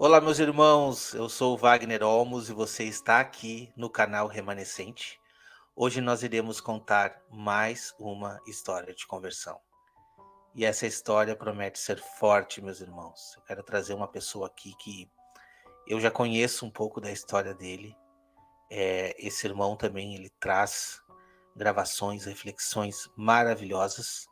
Olá, meus irmãos, eu sou o Wagner Olmos e você está aqui no canal Remanescente. Hoje nós iremos contar mais uma história de conversão. E essa história promete ser forte, meus irmãos. Eu quero trazer uma pessoa aqui que eu já conheço um pouco da história dele. Esse irmão também, ele traz gravações, reflexões maravilhosas.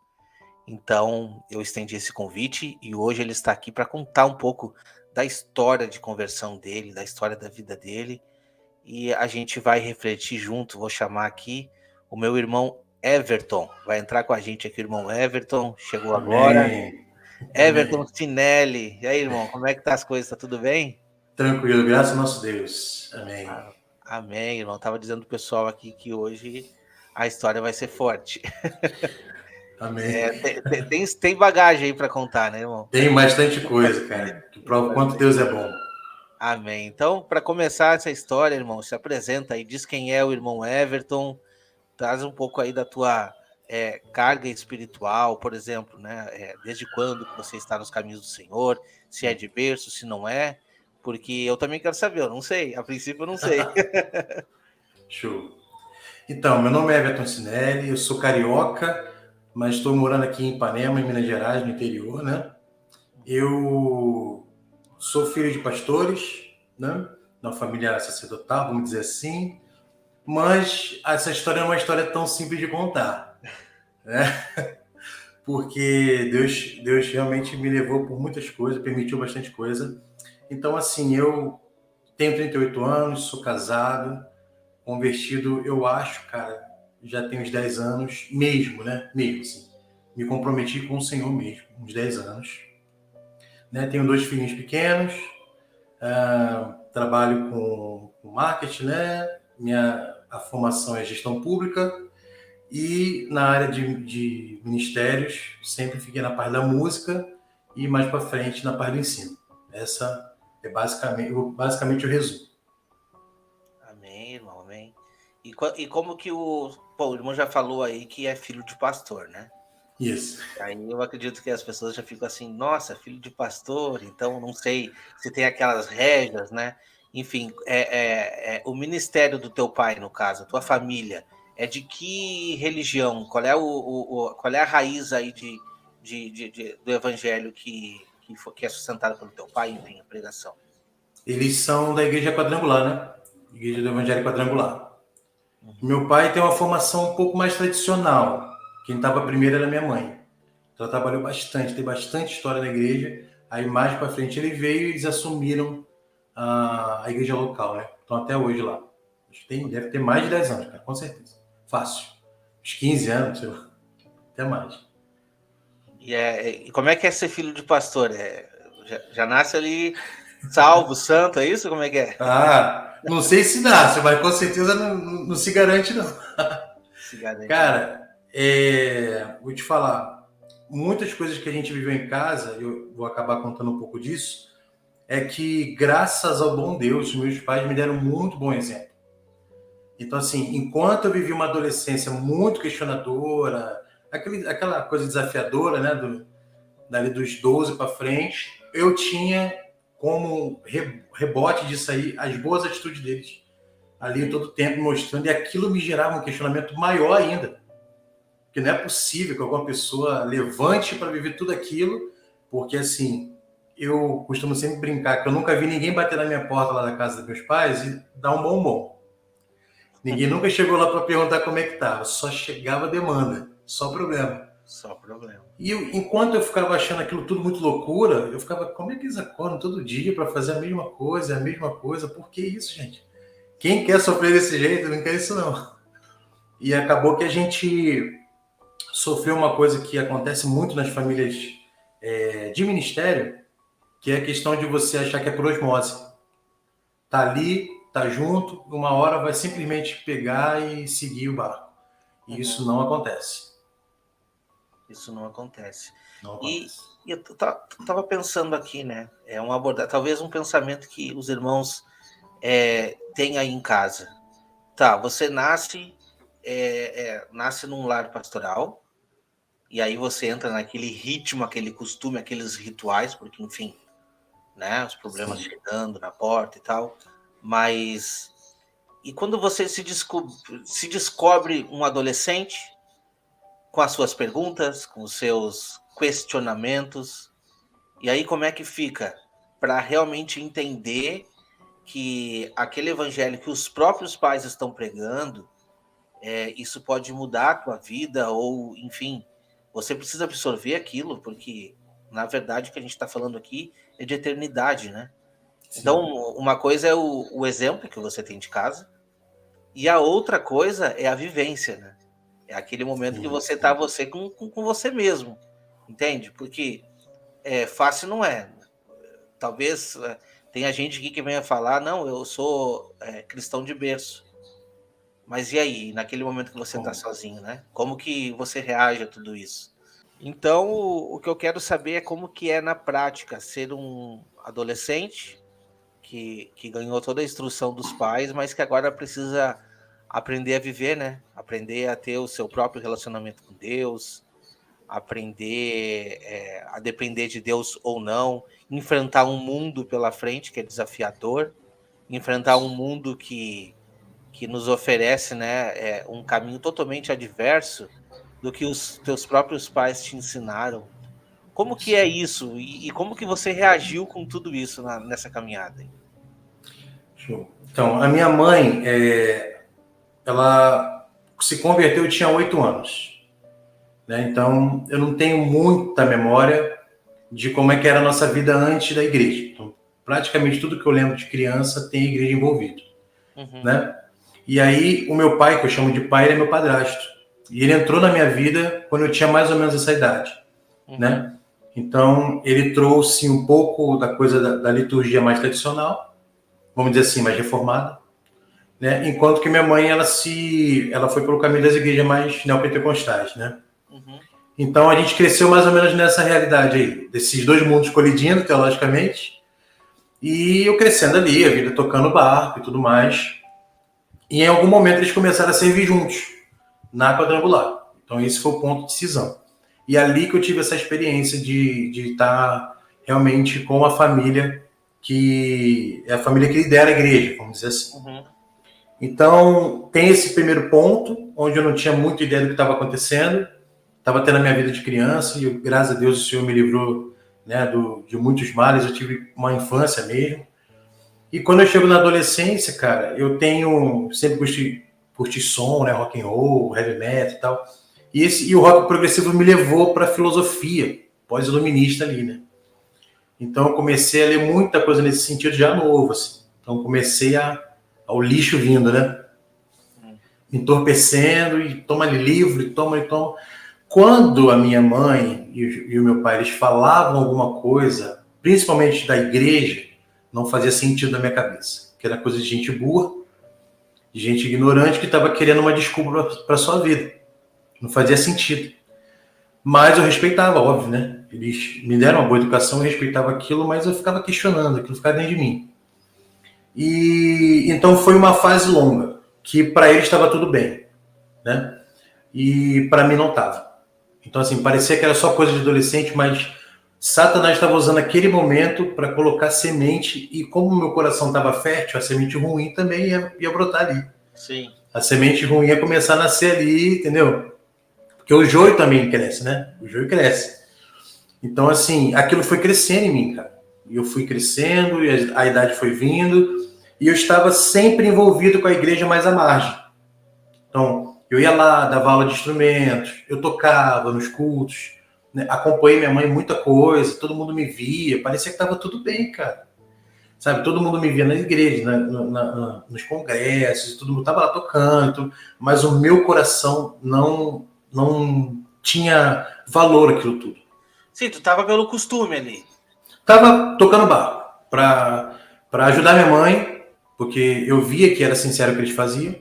Então, eu estendi esse convite e hoje ele está aqui para contar um pouco da história de conversão dele, da história da vida dele, e a gente vai refletir junto. Vou chamar aqui o meu irmão Everton. Vai entrar com a gente aqui, o irmão Everton, chegou agora. Amém. Everton Amém. Sinelli. E aí, irmão, como é que tá as coisas? Tá tudo bem? Tranquilo, graças ao nosso Deus. Amém. Ah, amém, irmão. Tava dizendo pro pessoal aqui que hoje a história vai ser forte. Amém. Tem bagagem aí para contar, né, irmão? Tem bastante coisa, cara, que Tem prova o quanto bastante. Deus é bom. Amém. Então, para começar essa história, irmão, se apresenta aí, diz quem é o irmão Everton, traz um pouco aí da tua carga espiritual, por exemplo, né? Desde quando que você está nos caminhos do Senhor, se é de berço, se não é, porque eu também quero saber, eu não sei, a princípio eu não sei. Show. Então, meu nome é Everton Sinelli, eu sou carioca, mas estou morando aqui em Ipanema, em Minas Gerais, no interior, né? Eu sou filho de pastores, né? Na família sacerdotal, vamos dizer assim, mas essa história não é uma história tão simples de contar, né? Porque Deus realmente me levou por muitas coisas, permitiu bastante coisa. Então, assim, eu tenho 38 anos, sou casado, convertido, eu acho, cara, já tem uns 10 anos, mesmo, né? Mesmo, assim. Me comprometi com o Senhor mesmo, uns 10 anos. Né? Tenho dois filhinhos pequenos, trabalho com marketing, né? A formação é gestão pública, e na área de ministérios, sempre fiquei na parte da música e mais para frente na parte do ensino. Essa é basicamente o resumo. Amém, irmão, amém. E como que o irmão já falou aí que é filho de pastor, né? Isso. Aí eu acredito que as pessoas já ficam assim, nossa, filho de pastor, então não sei se tem aquelas regras, né? Enfim, o ministério do teu pai, no caso, a tua família, é de que religião? Qual é a raiz aí do evangelho que é sustentado pelo teu pai, enfim, a pregação? Eles são da igreja quadrangular, né? Igreja do Evangelho Quadrangular. Uhum. Meu pai tem uma formação um pouco mais tradicional. Quem estava primeiro era minha mãe. Ela trabalhou bastante, tem bastante história na igreja. Aí mais para frente ele veio e eles assumiram a igreja local, né? Estão até hoje lá. Acho que deve ter mais de 10 anos, cara, com certeza. Fácil. Uns 15 anos, sei lá. Até mais. E como é que é ser filho de pastor? Já nasce ali salvo, santo, é isso? Como é que é? Não sei se nasce, mas com certeza não se garante, não. Se garante, não. Cara, vou te falar, muitas coisas que a gente viveu em casa, eu vou acabar contando um pouco disso, é que graças ao bom Deus, meus pais me deram muito bom exemplo. Então, assim, enquanto eu vivi uma adolescência muito questionadora, aquela coisa desafiadora, né, dali dos 12 para frente, eu tinha como rebote disso aí as boas atitudes deles. Ali todo o tempo mostrando, e aquilo me gerava um questionamento maior ainda. Porque não é possível que alguma pessoa levante para viver tudo aquilo, porque assim, eu costumo sempre brincar que eu nunca vi ninguém bater na minha porta lá da casa dos meus pais e dar um bombom. Ninguém nunca chegou lá para perguntar como é que estava, só chegava demanda, só problema. Só problema. E enquanto eu ficava achando aquilo tudo muito loucura, eu ficava, como é que eles acordam todo dia para fazer a mesma coisa? Por que isso, gente? Quem quer sofrer desse jeito? Não quer isso, não. E acabou que a gente sofreu uma coisa que acontece muito nas famílias de ministério, que é a questão de você achar que é por osmose. Tá ali, tá junto, uma hora vai simplesmente pegar e seguir o barco. E Uhum. isso não acontece. Isso não acontece. Não E, acontece. e eu tava pensando aqui, né? Talvez um pensamento que os irmãos têm aí em casa. Tá, você nasce num lar pastoral, e aí você entra naquele ritmo, aquele costume, aqueles rituais, porque, enfim, né? Os problemas Sim. chegando na porta e tal. Mas e quando você se descobre um adolescente com as suas perguntas, com os seus questionamentos, e aí como é que fica para realmente entender que aquele evangelho que os próprios pais estão pregando, isso pode mudar a tua vida, ou enfim, você precisa absorver aquilo, porque na verdade o que a gente está falando aqui é de eternidade, né? Então, Sim. uma coisa é o exemplo que você tem de casa, e a outra coisa é a vivência, né? É aquele momento que Sim, você tá sim. você com você mesmo, entende? Porque fácil não é. Talvez tenha gente aqui que venha falar, não, eu sou cristão de berço. Mas e aí, naquele momento que você está Bom, sozinho, né? Como que você reage a tudo isso? Então, o que eu quero saber é como que é na prática ser um adolescente que ganhou toda a instrução dos pais, mas que agora precisa aprender a viver, né? Aprender a ter o seu próprio relacionamento com Deus, aprender a depender de Deus ou não, enfrentar um mundo pela frente que é desafiador, enfrentar um mundo que nos oferece, né, um caminho totalmente adverso do que os teus próprios pais te ensinaram. Como que é sim. isso? E como que você reagiu com tudo isso nessa caminhada aí? Show. Então, a minha mãe, ela se converteu, eu tinha 8 anos. Né? Então, eu não tenho muita memória de como é que era a nossa vida antes da igreja. Então, praticamente tudo que eu lembro de criança tem igreja envolvido. Uhum, Né? E aí, o meu pai, que eu chamo de pai, ele é meu padrasto. E ele entrou na minha vida quando eu tinha mais ou menos essa idade. uhum, Né? Então, ele trouxe um pouco da coisa da liturgia mais tradicional, vamos dizer assim, mais reformada, né? Enquanto que minha mãe, ela foi pelo caminho das igrejas mais neopentecostais, né? uhum, Então, a gente cresceu mais ou menos nessa realidade aí, desses dois mundos colidindo, teologicamente, e eu crescendo ali, a vida tocando barco e tudo mais. E em algum momento eles começaram a servir juntos, na quadrangular. Então, esse foi o ponto de decisão. E ali que eu tive essa experiência de estar realmente com a família que é a família que lidera a igreja, vamos dizer assim. uhum. Então, tem esse primeiro ponto, onde eu não tinha muita ideia do que estava acontecendo, estava tendo a minha vida de criança, e graças a Deus o Senhor me livrou, né, de muitos males, eu tive uma infância mesmo. E quando eu chego na adolescência, cara, eu sempre curti som, né, rock and roll, heavy metal e tal. E o rock progressivo me levou para a filosofia pós-iluminista ali, né? Então eu comecei a ler muita coisa nesse sentido já novo, assim. Então comecei ao lixo vindo, né? Hum. Entorpecendo e toma livro, e toma e toma. Quando a minha mãe e o meu pai eles falavam alguma coisa, principalmente da igreja, não fazia sentido na minha cabeça. Que era coisa de gente burra, de gente ignorante que estava querendo uma desculpa para sua vida. Não fazia sentido. Mas eu respeitava, óbvio, né? Eles me deram uma boa educação, eu respeitava aquilo, mas eu ficava questionando, aquilo ficava dentro de mim. E então foi uma fase longa, que para eles estava tudo bem, né? E para mim não estava. Então, assim, parecia que era só coisa de adolescente, mas Satanás estava usando aquele momento para colocar semente, e como o meu coração estava fértil, a semente ruim também ia brotar ali. Sim. A semente ruim ia começar a nascer ali, entendeu? Porque o joio também cresce, né? O joio cresce. Então, assim, aquilo foi crescendo em mim, cara. E eu fui crescendo, e a idade foi vindo, e eu estava sempre envolvido com a igreja mais à margem. Então, eu ia lá, dava aula de instrumentos, eu tocava nos cultos, né? Acompanhei minha mãe muita coisa, todo mundo me via, parecia que estava tudo bem, cara. Sabe, todo mundo me via na igreja, nos congressos, todo mundo estava lá tocando, mas o meu coração não tinha valor aquilo tudo. Sim, tu tava pelo costume ali. Tava tocando barco para ajudar minha mãe, porque eu via que era sincero o que eles faziam,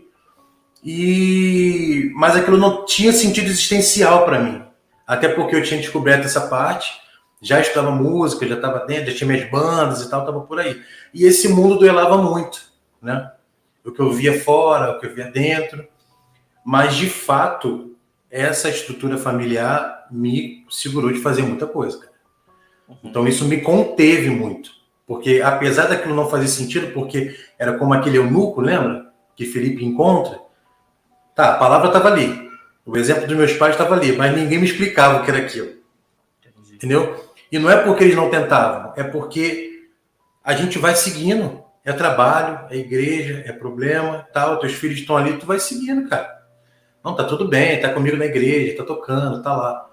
mas aquilo não tinha sentido existencial para mim. Até porque eu tinha descoberto essa parte, já estudava música, já estava dentro, já tinha minhas bandas e tal, estava por aí. E esse mundo duelava muito, né? O que eu via fora, o que eu via dentro. Mas, de fato, essa estrutura familiar me segurou de fazer muita coisa, cara. Uhum. Então, isso me conteve muito. Porque apesar daquilo não fazer sentido, porque era como aquele eunuco, lembra? Que Felipe encontra. Tá, a palavra estava ali. O exemplo dos meus pais estava ali, mas ninguém me explicava o que era aquilo. Entendeu? E não é porque eles não tentavam, é porque a gente vai seguindo. É trabalho, é igreja, é problema, tal. Teus filhos estão ali, tu vai seguindo, cara. Não, tá tudo bem, tá comigo na igreja, tá tocando, tá lá.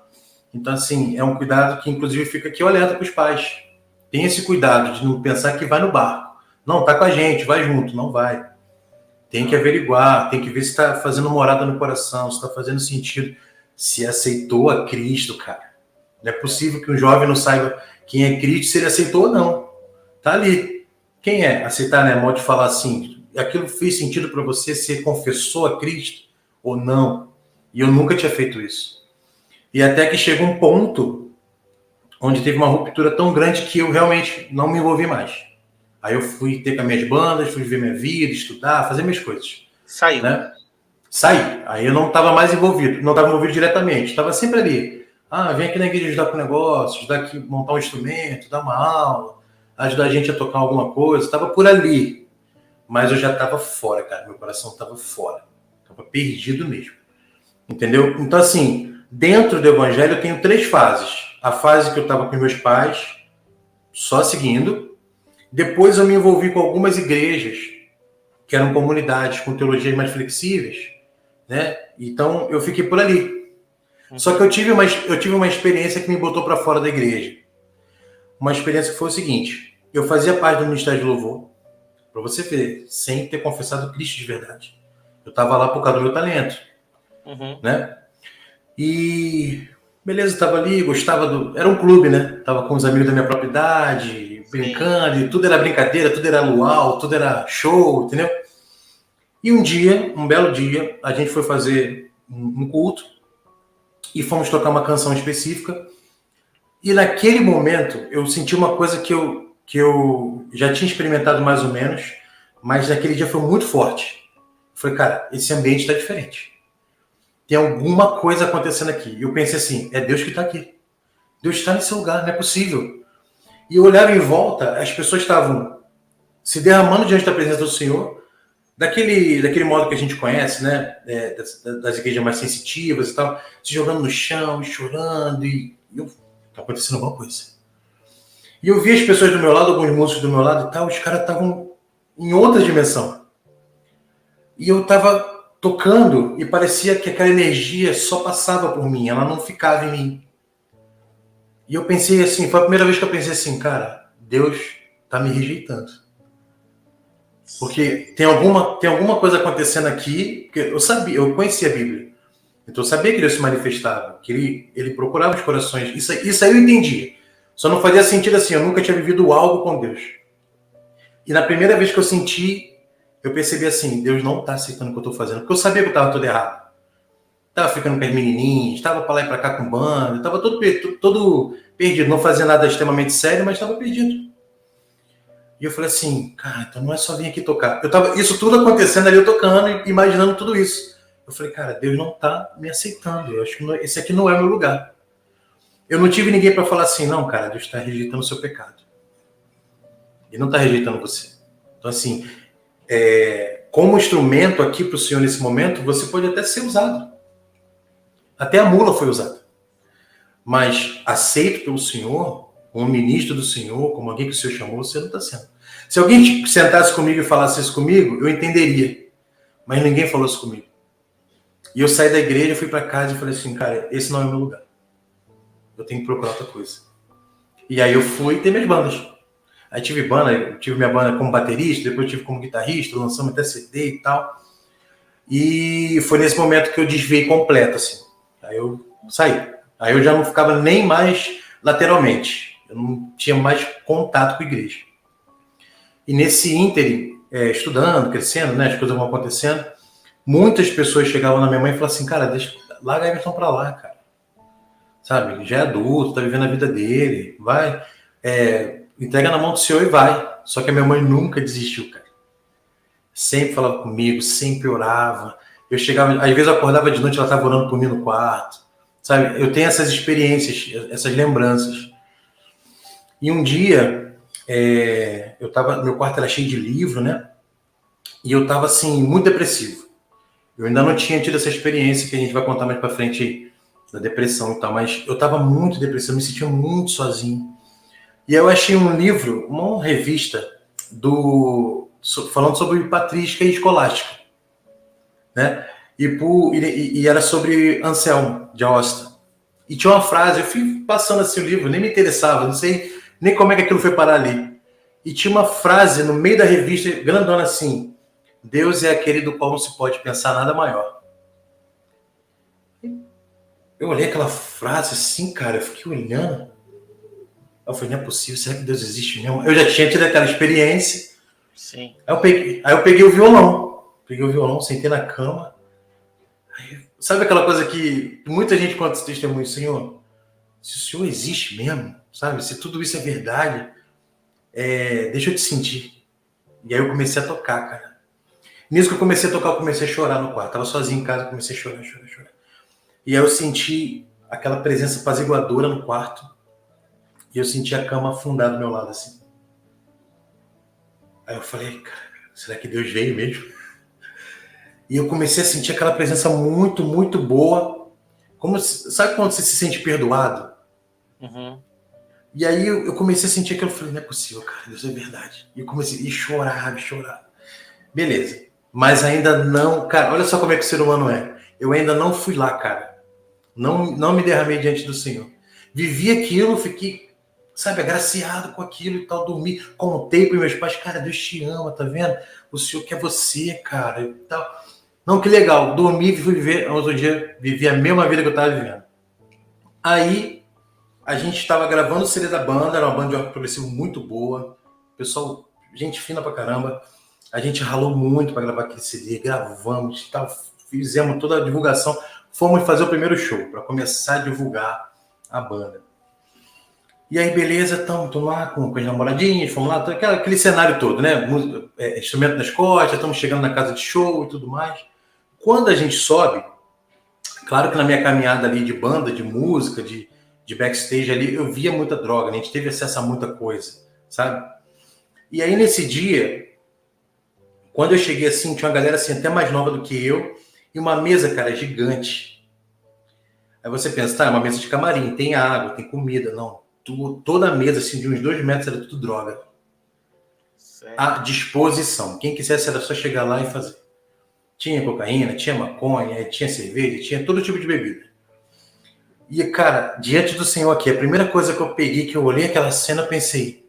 Então, assim, é um cuidado que, inclusive, fica aqui o alerta para os pais. Tem esse cuidado de não pensar que vai no barco. Não, tá com a gente, vai junto. Não vai. Tem que averiguar, tem que ver se está fazendo morada no coração, se está fazendo sentido, se aceitou a Cristo, cara. Não é possível que um jovem não saiba quem é Cristo, se ele aceitou ou não. Tá ali. Quem é? Aceitar, né? Modo de falar assim, aquilo fez sentido para você, se confessou a Cristo ou não? E eu nunca tinha feito isso. E até que chega um ponto onde teve uma ruptura tão grande que eu realmente não me envolvi mais. Aí eu fui ter com as minhas bandas, fui ver minha vida, estudar, fazer minhas coisas. Saiu. Né? Saí. Aí eu não estava mais envolvido. Não estava envolvido diretamente. Estava sempre ali. Ah, vem aqui na igreja ajudar com o negócio, ajudar aqui, montar um instrumento, dar uma aula, ajudar a gente a tocar alguma coisa. Estava por ali. Mas eu já estava fora, cara. Meu coração estava fora. Estava perdido mesmo. Entendeu? Então, assim, dentro do evangelho eu tenho 3 fases. A fase que eu estava com meus pais, só seguindo. Depois eu me envolvi com algumas igrejas, que eram comunidades com teologias mais flexíveis, né? Então eu fiquei por ali. Só que eu tive uma experiência que me botou para fora da igreja. Uma experiência que foi o seguinte: eu fazia parte do Ministério de Louvor, para você ver, sem ter confessado Cristo de verdade. Eu estava lá por causa do meu talento, né? E beleza, estava ali, gostava do. Era um clube, né? Tava com os amigos da minha própria idade, brincando, e tudo era brincadeira, tudo era luau, tudo era show, entendeu? E um belo dia, a gente foi fazer um culto e fomos tocar uma canção específica. E naquele momento eu senti uma coisa que eu já tinha experimentado mais ou menos, mas naquele dia foi muito forte. Eu falei, cara, esse ambiente está diferente. Tem alguma coisa acontecendo aqui. E eu pensei assim, é Deus que está aqui. Deus está nesse lugar, não é possível. E eu olhava em volta, as pessoas estavam se derramando diante da presença do Senhor, daquele modo que a gente conhece, né? Das igrejas mais sensitivas e tal, se jogando no chão, chorando, e tá acontecendo alguma coisa. E eu vi as pessoas do meu lado, alguns músicos do meu lado e tal, os caras estavam em outra dimensão. E eu tava tocando e parecia que aquela energia só passava por mim, ela não ficava em mim. E eu pensei assim, foi a primeira vez que eu pensei assim, cara, Deus tá me rejeitando. Porque tem alguma coisa acontecendo aqui, que eu conhecia a Bíblia. Então eu sabia que Deus se manifestava, que ele procurava os corações. Isso aí eu entendi. Só não fazia sentido assim, eu nunca tinha vivido algo com Deus. E na primeira vez que eu senti, eu percebi assim, Deus não está aceitando o que eu estou fazendo, porque eu sabia que eu estava tudo errado. Estava ficando com as menininhas, estava para lá e para cá com banda, estava todo perdido, não fazia nada extremamente sério, mas estava perdido. E eu falei assim, cara, então não é só vir aqui tocar. Isso tudo acontecendo ali, eu tocando e imaginando tudo isso. Eu falei, cara, Deus não está me aceitando, eu acho que esse aqui não é meu lugar. Eu não tive ninguém para falar assim, não, cara, Deus está rejeitando o seu pecado. Ele não está rejeitando você. Então, assim, como instrumento aqui para o Senhor nesse momento, você pode até ser usado. Até a mula foi usada. Mas aceito pelo Senhor, como ministro do Senhor, como alguém que o Senhor chamou, você não está sendo. Se alguém sentasse comigo e falasse isso comigo, eu entenderia. Mas ninguém falou isso comigo. E eu saí da igreja, fui para casa e falei assim, cara, esse não é o meu lugar. Eu tenho que procurar outra coisa. E aí eu fui ter minhas bandas. Aí tive minha banda como baterista, depois tive como guitarrista, lançamos até CD e tal. E foi nesse momento que eu desviei completo, assim. Aí eu saí. Aí eu já não ficava nem mais lateralmente. Eu não tinha mais contato com a igreja. E nesse ínterim, estudando, crescendo, né, as coisas vão acontecendo, muitas pessoas chegavam na minha mãe e falavam assim, cara, larga a Emerson pra lá, cara. Sabe, ele já é adulto, tá vivendo a vida dele, vai, entrega na mão do Senhor e vai. Só que a minha mãe nunca desistiu, cara. Sempre falava comigo, sempre orava. Eu chegava, às vezes eu acordava de noite, ela estava orando por mim no quarto. Sabe, eu tenho essas experiências, essas lembranças. E um dia, meu quarto era cheio de livro, né? E eu tava, assim, muito depressivo. Eu ainda não tinha tido essa experiência que a gente vai contar mais pra frente aí, da depressão e tal, mas eu tava muito depressivo, eu me sentia muito sozinho. E aí eu achei um livro, uma revista, falando sobre patrística e escolástica, né? E era sobre Anselmo de Aosta. E tinha uma frase, eu fui passando assim o livro, nem me interessava, não sei nem como é que aquilo foi parar ali. E tinha uma frase no meio da revista, grandona assim: Deus é aquele do qual não se pode pensar nada maior. Eu olhei aquela frase assim, cara, eu fiquei olhando. Eu falei, não é possível, será que Deus existe mesmo? Eu já tinha tido aquela experiência. Sim. Aí eu peguei o violão. Peguei o violão, sentei na cama. Sabe aquela coisa que muita gente conta esse testemunho, Senhor, se o Senhor existe mesmo, sabe? Se tudo isso é verdade, deixa eu te sentir. E aí eu comecei a tocar, cara. Nisso que eu comecei a tocar, eu comecei a chorar no quarto. Tava sozinho em casa, eu comecei a chorar. E aí eu senti aquela presença apaziguadora no quarto. E eu senti a cama afundar do meu lado, assim. Aí eu falei, cara, será que Deus veio mesmo? E eu comecei a sentir aquela presença muito, muito boa. Sabe quando você se sente perdoado? Uhum. E aí eu comecei a sentir aquilo, eu falei, não é possível, cara, Deus é verdade. E eu comecei a chorar. Beleza. Mas ainda não, cara, olha só como é que o ser humano é. Eu ainda não fui lá, cara. Não me derramei diante do Senhor. Vivi aquilo, fiquei, sabe, agraciado com aquilo e tal, dormi, contei para meus pais, cara, Deus te ama, tá vendo? O Senhor quer você, cara, e tal. Não, que legal, dormi e fui viver, outro dia, vivi a mesma vida que eu tava vivendo. Aí, a gente estava gravando o CD da banda, era uma banda de rock progressivo muito boa, pessoal, gente fina pra caramba. A gente ralou muito para gravar aquele CD, gravamos, tal, fizemos toda a divulgação, fomos fazer o primeiro show, para começar a divulgar a banda. E aí, beleza, estamos lá com as namoradinhas, fomos lá, aquele cenário todo, né? Instrumento nas costas, estamos chegando na casa de show e tudo mais. Quando a gente sobe, claro que na minha caminhada ali de banda, de música, de backstage ali, eu via muita droga, né? A gente teve acesso a muita coisa, sabe? E aí, nesse dia, quando eu cheguei assim, tinha uma galera assim, até mais nova do que eu, e uma mesa, cara, gigante. Aí você pensa, tá, é uma mesa de camarim, tem água, tem comida. Não, toda a mesa, assim, de uns 2 metros, era tudo droga. Sério? À disposição. Quem quisesse era só chegar lá e fazer. Tinha cocaína, tinha maconha, tinha cerveja, tinha todo tipo de bebida. E, cara, diante do Senhor aqui, a primeira coisa que eu peguei, que eu olhei aquela cena, eu pensei,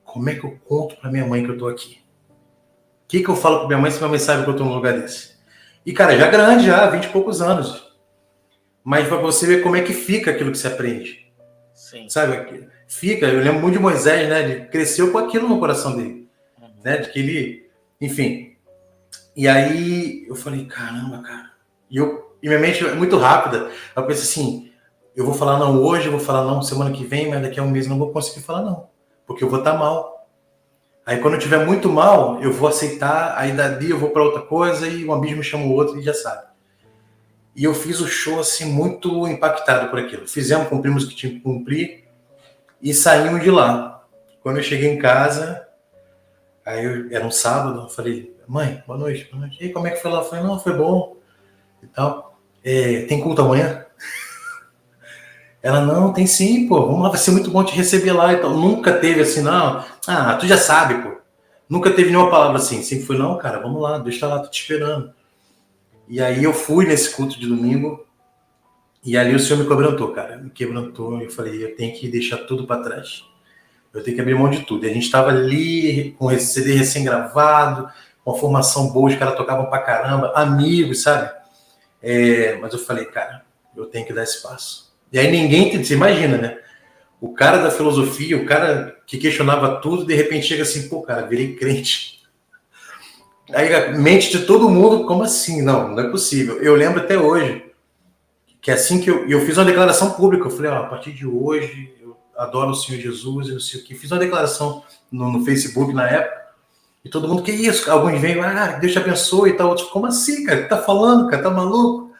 como é que eu conto pra minha mãe que eu tô aqui? O que eu falo pra minha mãe se minha mãe sabe que eu tô num lugar desse? E, cara, já grande, já, 20 e poucos anos. Mas pra você ver como é que fica aquilo que você aprende. Sim. Sabe? Fica, eu lembro muito de Moisés, né? Ele cresceu com aquilo no coração dele. Né? De que ele, enfim. E aí eu falei, caramba, cara. E minha mente é muito rápida. Eu pensei assim, eu vou falar não hoje, eu vou falar não semana que vem, mas daqui a um mês eu não vou conseguir falar não. Porque eu vou estar mal. Aí quando eu estiver muito mal, eu vou aceitar, aí dali eu vou para outra coisa e um abismo chama o outro e já sabe. E eu fiz o show assim muito impactado por aquilo. Fizemos, cumprimos o que tinha que cumprir e saímos de lá. Quando eu cheguei em casa, era um sábado, eu falei, mãe, boa noite. E aí, como é que foi lá? Eu falei, não, foi bom e tal. Tem culto amanhã? Ela, não, tem sim, pô, vamos lá, vai ser muito bom te receber lá e tal. Nunca teve assim, não, tu já sabe, pô. Nunca teve nenhuma palavra assim. Sempre foi, não, cara, vamos lá, Deus tá lá, tô te esperando. E aí eu fui nesse culto de domingo e ali o Senhor me quebrantou, cara. Me quebrantou, eu falei, eu tenho que deixar tudo para trás. Eu tenho que abrir mão de tudo. E a gente estava ali com esse CD recém-gravado, com a formação boa, os caras tocavam pra caramba, amigos, sabe? Mas eu falei, cara, eu tenho que dar esse passo. E aí ninguém, você imagina, né? O cara da filosofia, o cara que questionava tudo, de repente chega assim, pô, cara, virei crente. Aí a mente de todo mundo, como assim? Não é possível. Eu lembro até hoje, que assim que eu fiz uma declaração pública, eu falei, a partir de hoje eu adoro o Senhor Jesus, eu não sei o que. Fiz uma declaração no Facebook na época, e todo mundo, que isso? Alguns veio, Deus te abençoe e tal. Outros, como assim, cara? O que tá falando, cara? Tá maluco?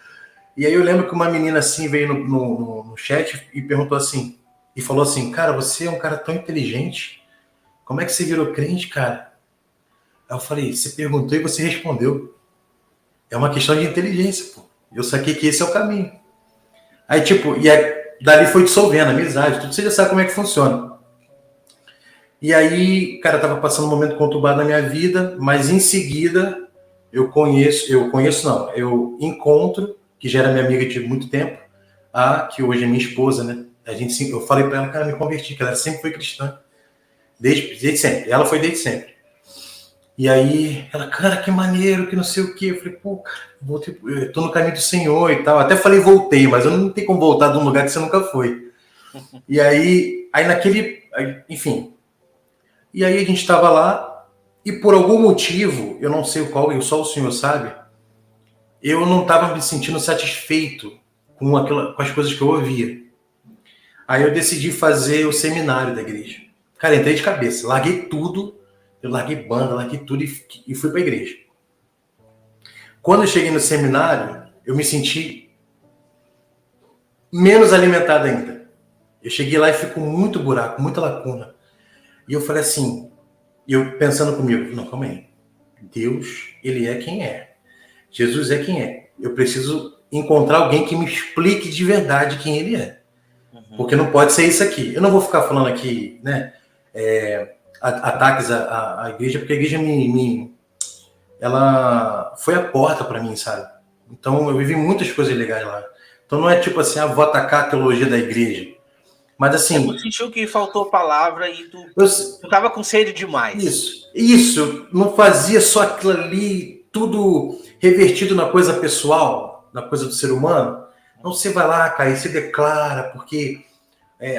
E aí eu lembro que uma menina assim veio no chat e perguntou assim, e falou assim, cara, você é um cara tão inteligente, como é que você virou crente, cara? Aí eu falei, você perguntou e você respondeu. É uma questão de inteligência, pô. Eu saquei que esse é o caminho. Aí, tipo, dali foi dissolvendo a amizade, tudo, você já sabe como é que funciona. E aí, cara, tava passando um momento conturbado na minha vida, mas em seguida eu conheço não, eu encontro, que já era minha amiga de muito tempo, a que hoje é minha esposa, né? Eu falei pra ela, cara, me converti, que ela sempre foi cristã, desde sempre. Ela foi desde sempre. E aí, ela, cara, que maneiro, que não sei o quê. Eu falei, pô, cara, eu tô no caminho do Senhor e tal. Até falei, voltei, mas eu não tenho como voltar de um lugar que você nunca foi. E aí enfim. E aí a gente tava lá, e por algum motivo, eu não sei qual, e só o Senhor sabe, eu não tava me sentindo satisfeito com as coisas que eu ouvia. Aí eu decidi fazer o seminário da igreja. Cara, entrei de cabeça, larguei tudo, eu larguei banda, larguei tudo e fui pra igreja. Quando eu cheguei no seminário, eu me senti menos alimentado ainda. Eu cheguei lá e ficou muito buraco, muita lacuna. E eu falei assim, eu pensando comigo, não, calma aí. Deus, ele é quem é. Jesus é quem é. Eu preciso encontrar alguém que me explique de verdade quem ele é. Porque não pode ser isso aqui. Eu não vou ficar falando aqui, né, ataques à igreja, porque a igreja ela foi a porta para mim, sabe? Então eu vivi muitas coisas legais lá. Então não é tipo assim, vou atacar a teologia da igreja. Mas assim. Tu sentiu que faltou palavra e tu Eu, tava com sede demais. isso. Não fazia só aquilo ali, tudo revertido na coisa pessoal, na coisa do ser humano. Não, você vai lá, cara, e se declara, porque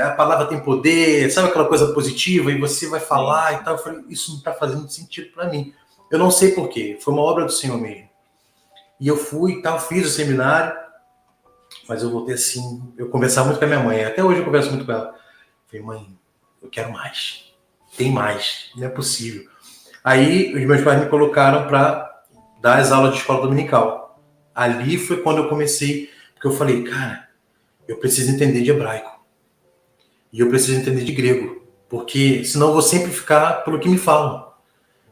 a palavra tem poder, sabe aquela coisa positiva, e você vai falar e tal. Eu falei, isso não está fazendo sentido para mim. Eu não sei porquê, foi uma obra do Senhor mesmo. E eu fui e tal, fiz o seminário, mas eu voltei assim, eu conversava muito com a minha mãe, até hoje eu converso muito com ela. Falei, mãe, eu quero mais. Tem mais, não é possível. Aí os meus pais me colocaram para dar as aulas de escola dominical. Ali foi quando eu comecei, porque eu falei, cara, eu preciso entender de hebraico. E eu preciso entender de grego. Porque senão eu vou sempre ficar pelo que me falam.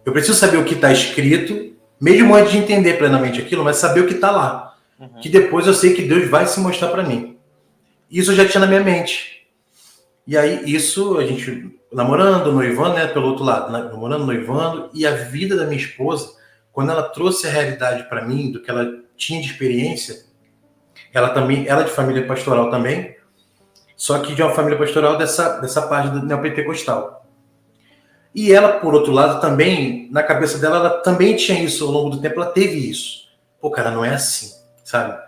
Eu preciso saber o que está escrito, mesmo antes de entender plenamente aquilo, mas saber o que está lá. Que depois eu sei que Deus vai se mostrar para mim. Isso eu já tinha na minha mente. E aí, isso, a gente namorando, noivando, né, pelo outro lado, né, namorando, noivando, e a vida da minha esposa, quando ela trouxe a realidade para mim, do que ela tinha de experiência, ela é de família pastoral também, só que de uma família pastoral dessa parte do neopentecostal. E ela, por outro lado, também, na cabeça dela, ela também tinha isso ao longo do tempo, ela teve isso. Pô, cara, não é assim, sabe?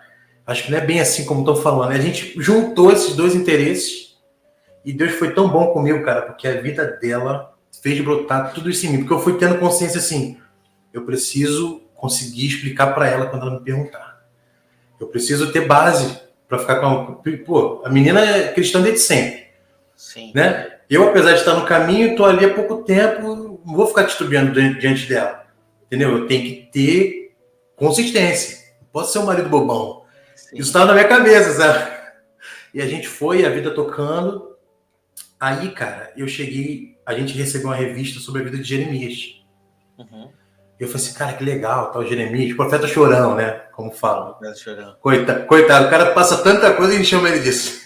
Acho que não é bem assim como estão falando. A gente juntou esses dois interesses e Deus foi tão bom comigo, cara, porque a vida dela fez brotar tudo isso em mim. Porque eu fui tendo consciência assim, eu preciso conseguir explicar para ela quando ela me perguntar. Eu preciso ter base para ficar com a... Pô, a menina é cristã desde sempre. Sim. Né? Eu, apesar de estar no caminho, estou ali há pouco tempo, não vou ficar titubeando diante dela. Entendeu? Eu tenho que ter consistência. Não posso ser um marido bobão. Sim. Isso estava na minha cabeça, sabe? E a gente foi, a vida tocando. Aí, cara, eu cheguei, a gente recebeu uma revista sobre a vida de Jeremias. Eu falei assim, cara, que legal, tal Jeremias, profeta chorão, né? Como falam. Coitado, o cara passa tanta coisa e a gente chama ele disso.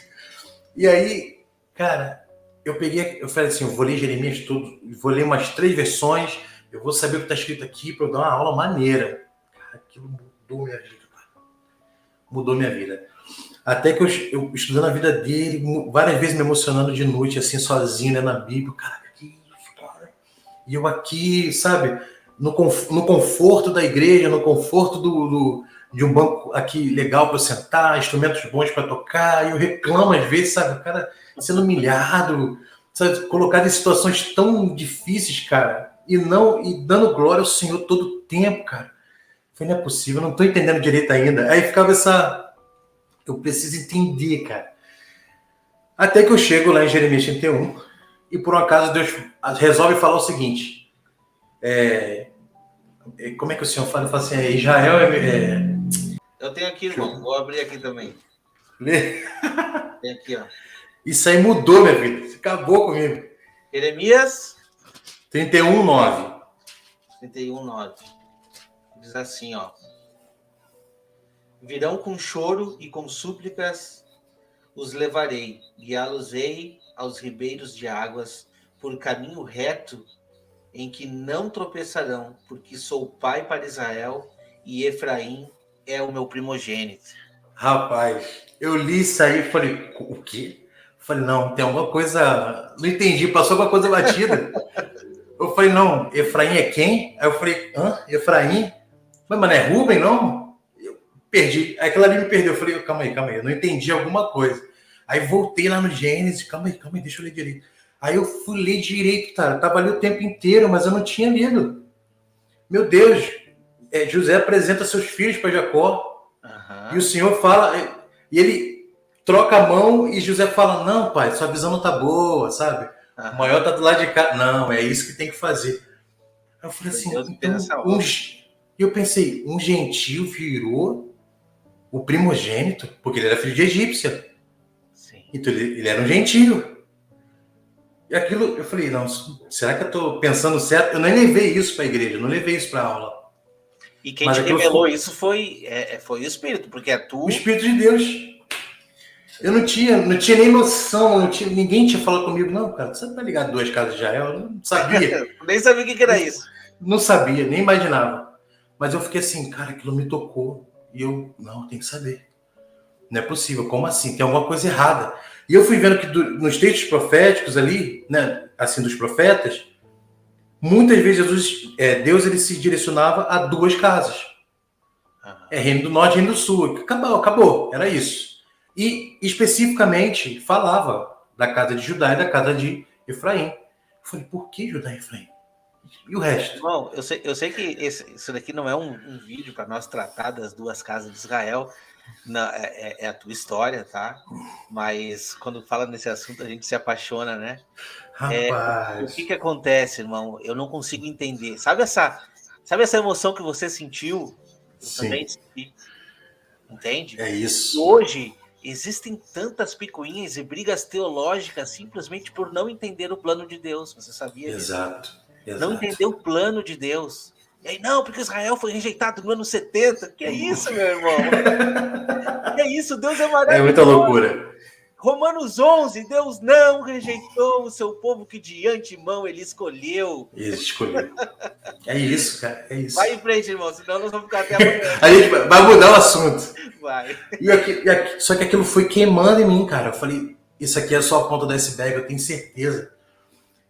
E aí, cara, eu falei assim, eu vou ler Jeremias tudo, vou ler umas 3 versões, eu vou saber o que está escrito aqui para eu dar uma aula maneira. Cara, aquilo mudou minha vida, cara. Mudou minha vida. Até que eu estudando a vida dele, várias vezes me emocionando de noite, assim, sozinho, né, na Bíblia. Cara, que isso, cara? E eu aqui, sabe, no conforto da igreja, no conforto de um banco aqui legal para sentar, instrumentos bons para tocar, e eu reclamo às vezes, sabe, o cara sendo humilhado, sabe, colocado em situações tão difíceis, cara, e dando glória ao Senhor todo o tempo, cara. Eu falei, não é possível, eu não estou entendendo direito ainda. Aí ficava eu preciso entender, cara. Até que eu chego lá em Jeremias 31 e por um acaso Deus resolve falar o seguinte, como é que o Senhor fala? Ele fala assim, Israel Eu tenho aqui, irmão. Vou abrir aqui também. Lê. Tem aqui, ó. Isso aí mudou minha vida. Você acabou comigo. Jeremias 31:9. 31:9. Diz assim, ó. Virão com choro e com súplicas os levarei, guiá-los-ei aos ribeiros de águas, por caminho reto em que não tropeçarão, porque sou pai para Israel e Efraim é o meu primogênito. Rapaz, eu li isso aí e falei, o quê? Falei, não, tem alguma coisa. Não entendi, passou alguma coisa batida. Eu falei, não, Efraim é quem? Aí eu falei, hã? Efraim? Mas, mano, é Rubem, não? Eu perdi. Aí aquela ali me perdeu. Eu falei, calma aí, eu não entendi alguma coisa. Aí voltei lá no Gênesis, calma aí, deixa eu ler direito. Aí eu fui ler direito, cara. Tava ali o tempo inteiro, mas eu não tinha lido. Meu Deus, José apresenta seus filhos para Jacó. E o Senhor fala, e ele troca a mão e José fala, não, pai, sua visão não tá boa, sabe? O maior tá do lado de cá. Não, é isso que tem que fazer. Aí eu falei assim, então, e eu pensei, um gentio virou o primogênito, porque ele era filho de egípcia. Sim. Então ele era um gentio. E aquilo, eu falei, não, será que eu tô pensando certo? Eu nem levei isso para a igreja, não levei isso para a aula. E quem te revelou isso foi o Espírito, porque é tu. O Espírito de Deus. Eu não tinha nem noção, ninguém tinha falado comigo, não, cara, você vai ligar 2 casas de Israel? Eu não sabia. Nem sabia o que era isso. Não sabia, nem imaginava. Mas eu fiquei assim, cara, aquilo me tocou. E eu, não, tem que saber. Não é possível, como assim? Tem alguma coisa errada. E eu fui vendo que nos textos proféticos ali, né, assim, dos profetas, muitas vezes Deus ele se direcionava a 2 casas. Reino do Norte e Reino do Sul. Acabou, era isso. E especificamente falava da casa de Judá e da casa de Efraim. Eu falei, por que Judá e Efraim? E o resto? Bom, eu sei que isso daqui não é um vídeo para nós tratar das 2 casas de Israel. Não, é a tua história, tá? Mas quando fala nesse assunto, a gente se apaixona, né? Rapaz. O que acontece, irmão? Eu não consigo entender. Sabe essa emoção que você sentiu? Eu também senti. Entende? É isso. E hoje existem tantas picuinhas e brigas teológicas simplesmente por não entender o plano de Deus. Você sabia disso? Exato. Não entender o plano de Deus. E aí, não, porque Israel foi rejeitado no ano 70. Que é isso, meu irmão? Que é isso? Deus é maravilhoso. É muita loucura. Romanos 11, Deus não rejeitou o seu povo que de antemão ele escolheu. Ele escolheu. É isso, cara, é isso. Vai em frente, irmão, senão nós vamos ficar até amanhã. A gente vai mudar o assunto. Vai. Só que aquilo foi queimando em mim, cara. Eu falei, isso aqui é só a ponta do iceberg, eu tenho certeza.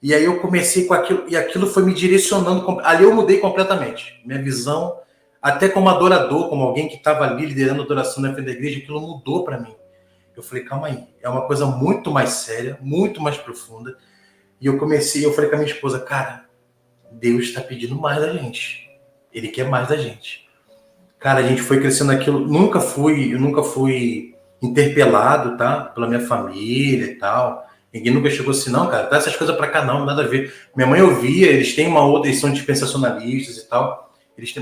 E aí eu comecei com aquilo, e aquilo foi me direcionando. Ali eu mudei completamente. Minha visão, até como adorador, como alguém que estava ali liderando a adoração na frente da igreja, aquilo mudou para mim. Eu falei, calma aí, é uma coisa muito mais séria, muito mais profunda. E eu falei com a minha esposa, cara, Deus está pedindo mais da gente. Ele quer mais da gente. Cara, a gente foi crescendo naquilo. Eu nunca fui interpelado, tá? Pela minha família e tal. Ninguém nunca chegou assim, não, cara, tá essas coisas pra cá não, nada a ver. Minha mãe ouvia, eles têm uma outra, eles são dispensacionalistas e tal.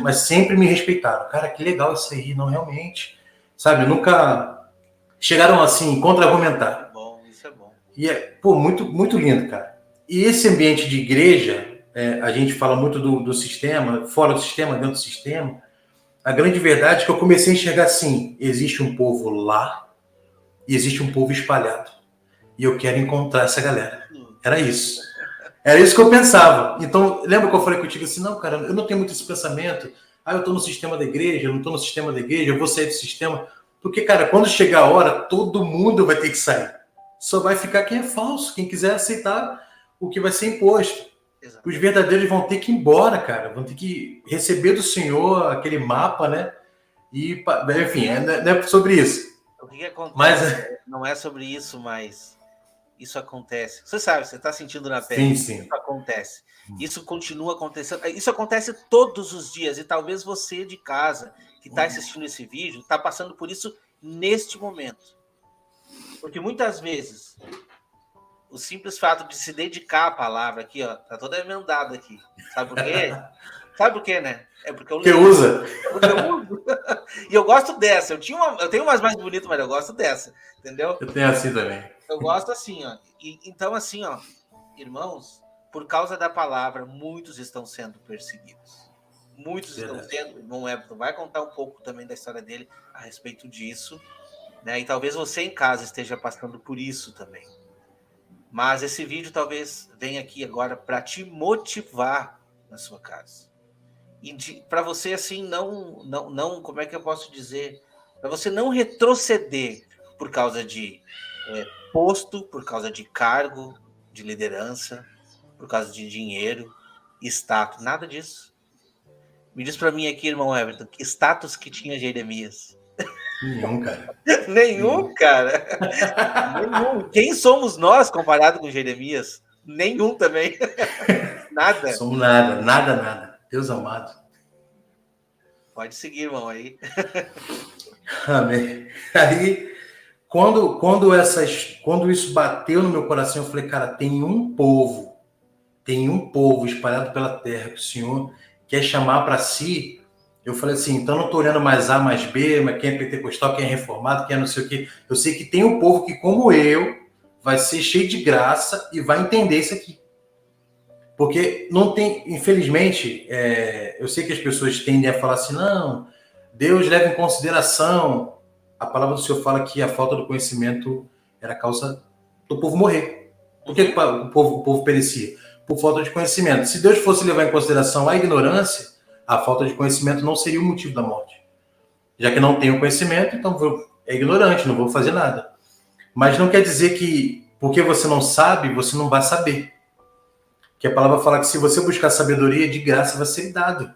Mas sempre me respeitaram. Cara, que legal isso aí, não, realmente. Sabe, nunca chegaram assim, contra-argumentar. Isso é bom. E muito, muito lindo, cara. E esse ambiente de igreja, a gente fala muito do sistema, fora do sistema, dentro do sistema. A grande verdade é que eu comecei a enxergar assim, existe um povo lá e existe um povo espalhado. E eu quero encontrar essa galera. Era isso. Era isso que eu pensava. Então, lembra que eu falei contigo assim, não, cara, eu não tenho muito esse pensamento. Eu estou no sistema da igreja, eu não estou no sistema da igreja, eu vou sair do sistema. Porque, cara, quando chegar a hora, todo mundo vai ter que sair. Só vai ficar quem é falso, quem quiser aceitar o que vai ser imposto. Exato. Os verdadeiros vão ter que ir embora, cara. Vão ter que receber do Senhor aquele mapa, né? E, enfim, não é sobre isso. O que acontece? Não é sobre isso, mas isso acontece. Você sabe, você está sentindo na pele. Sim. Isso acontece. Isso continua acontecendo. Isso acontece todos os dias. E talvez você de casa, que está assistindo esse vídeo, está passando por isso neste momento. Porque muitas vezes o simples fato de se dedicar à palavra aqui, ó, tá toda emendada aqui. Sabe por quê? Sabe por quê, né? É porque eu leio. Usa. Porque eu uso. E eu gosto dessa. Eu tenho umas mais bonitas, mas eu gosto dessa. Entendeu? Eu tenho assim também. Eu gosto assim, ó. Então, assim, ó, irmãos, por causa da palavra, muitos estão sendo perseguidos. Muitos estão Verdade. sendo. Irmão Everton vai contar um pouco também da história dele a respeito disso, né? E talvez você em casa esteja passando por isso também. Mas esse vídeo talvez venha aqui agora para te motivar na sua casa. E para você, assim, não, como é que eu posso dizer? Para você não retroceder por causa de posto, por causa de cargo, de liderança, por causa de dinheiro, status, nada disso. Me diz para mim aqui, irmão Everton, que status que tinha Jeremias? Nenhum, cara. Nenhum, cara. Nenhum. Quem somos nós comparado com Jeremias? Nenhum também. Nada. Somos nada, nada, nada. Deus amado. Pode seguir, irmão, aí. Amém. Aí, quando isso bateu no meu coração, eu falei, cara, tem um povo espalhado pela terra que o Senhor quer chamar para si. Eu falei assim, então não estou olhando mais A, mais B, mas quem é pentecostal, quem é reformado, quem é não sei o quê. Eu sei que tem um povo que, como eu, vai ser cheio de graça e vai entender isso aqui. Porque não tem, infelizmente, eu sei que as pessoas tendem a falar assim, não, Deus leva em consideração. A palavra do Senhor fala que a falta do conhecimento era a causa do povo morrer. Por que o povo perecia? Por falta de conhecimento. Se Deus fosse levar em consideração a ignorância, a falta de conhecimento não seria o motivo da morte. Já que não tenho conhecimento, então é ignorante, não vou fazer nada. Mas não quer dizer que porque você não sabe, você não vai saber. Que a palavra fala que se você buscar sabedoria, de graça vai ser dado.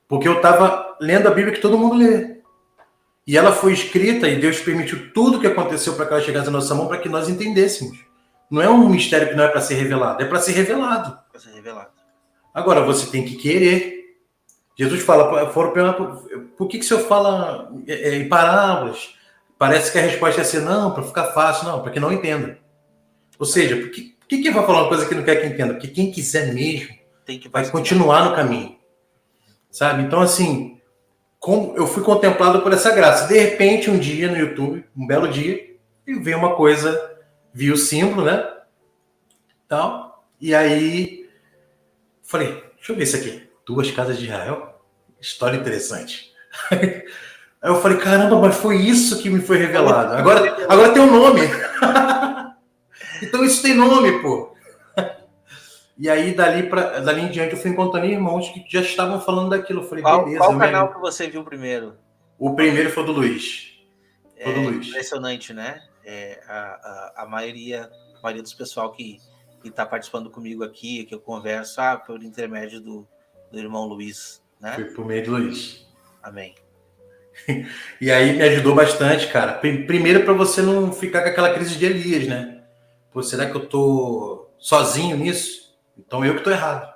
Porque eu estava lendo a Bíblia que todo mundo lê. E ela foi escrita e Deus permitiu tudo o que aconteceu para que ela chegasse à nossa mão para que nós entendêssemos. Não é um mistério que não é para ser revelado, é para ser revelado. Para ser revelado. Agora, você tem que querer. Jesus fala, por que o Senhor fala em parábolas? Parece que a resposta é ser, não, para ficar fácil, não, para que não entenda. Ou seja, por que vai falar uma coisa que não quer que entenda? Porque quem quiser mesmo vai continuar no caminho. Sabe? Então, assim, como eu fui contemplado por essa graça. De repente, um dia no YouTube, um belo dia, eu vi uma coisa, vi o símbolo, né? Tal, e aí falei, deixa eu ver isso aqui. 2 casas de Israel? História interessante. Aí eu falei, caramba, mas foi isso que me foi revelado. Agora tem um nome. Então isso tem nome, pô. E aí, dali em diante, eu fui encontrando irmãos que já estavam falando daquilo. Eu falei, beleza. Qual canal que você viu primeiro? O primeiro foi do Luiz. Foi do Luiz. Impressionante, né? A maioria dos pessoal que está participando comigo aqui, que eu converso, por intermédio do irmão Luiz, né? Foi por meio do Luiz. Amém. E aí me ajudou bastante, cara. Primeiro, para você não ficar com aquela crise de Elias, né? Pô, será que eu tô sozinho nisso? Então eu que tô errado.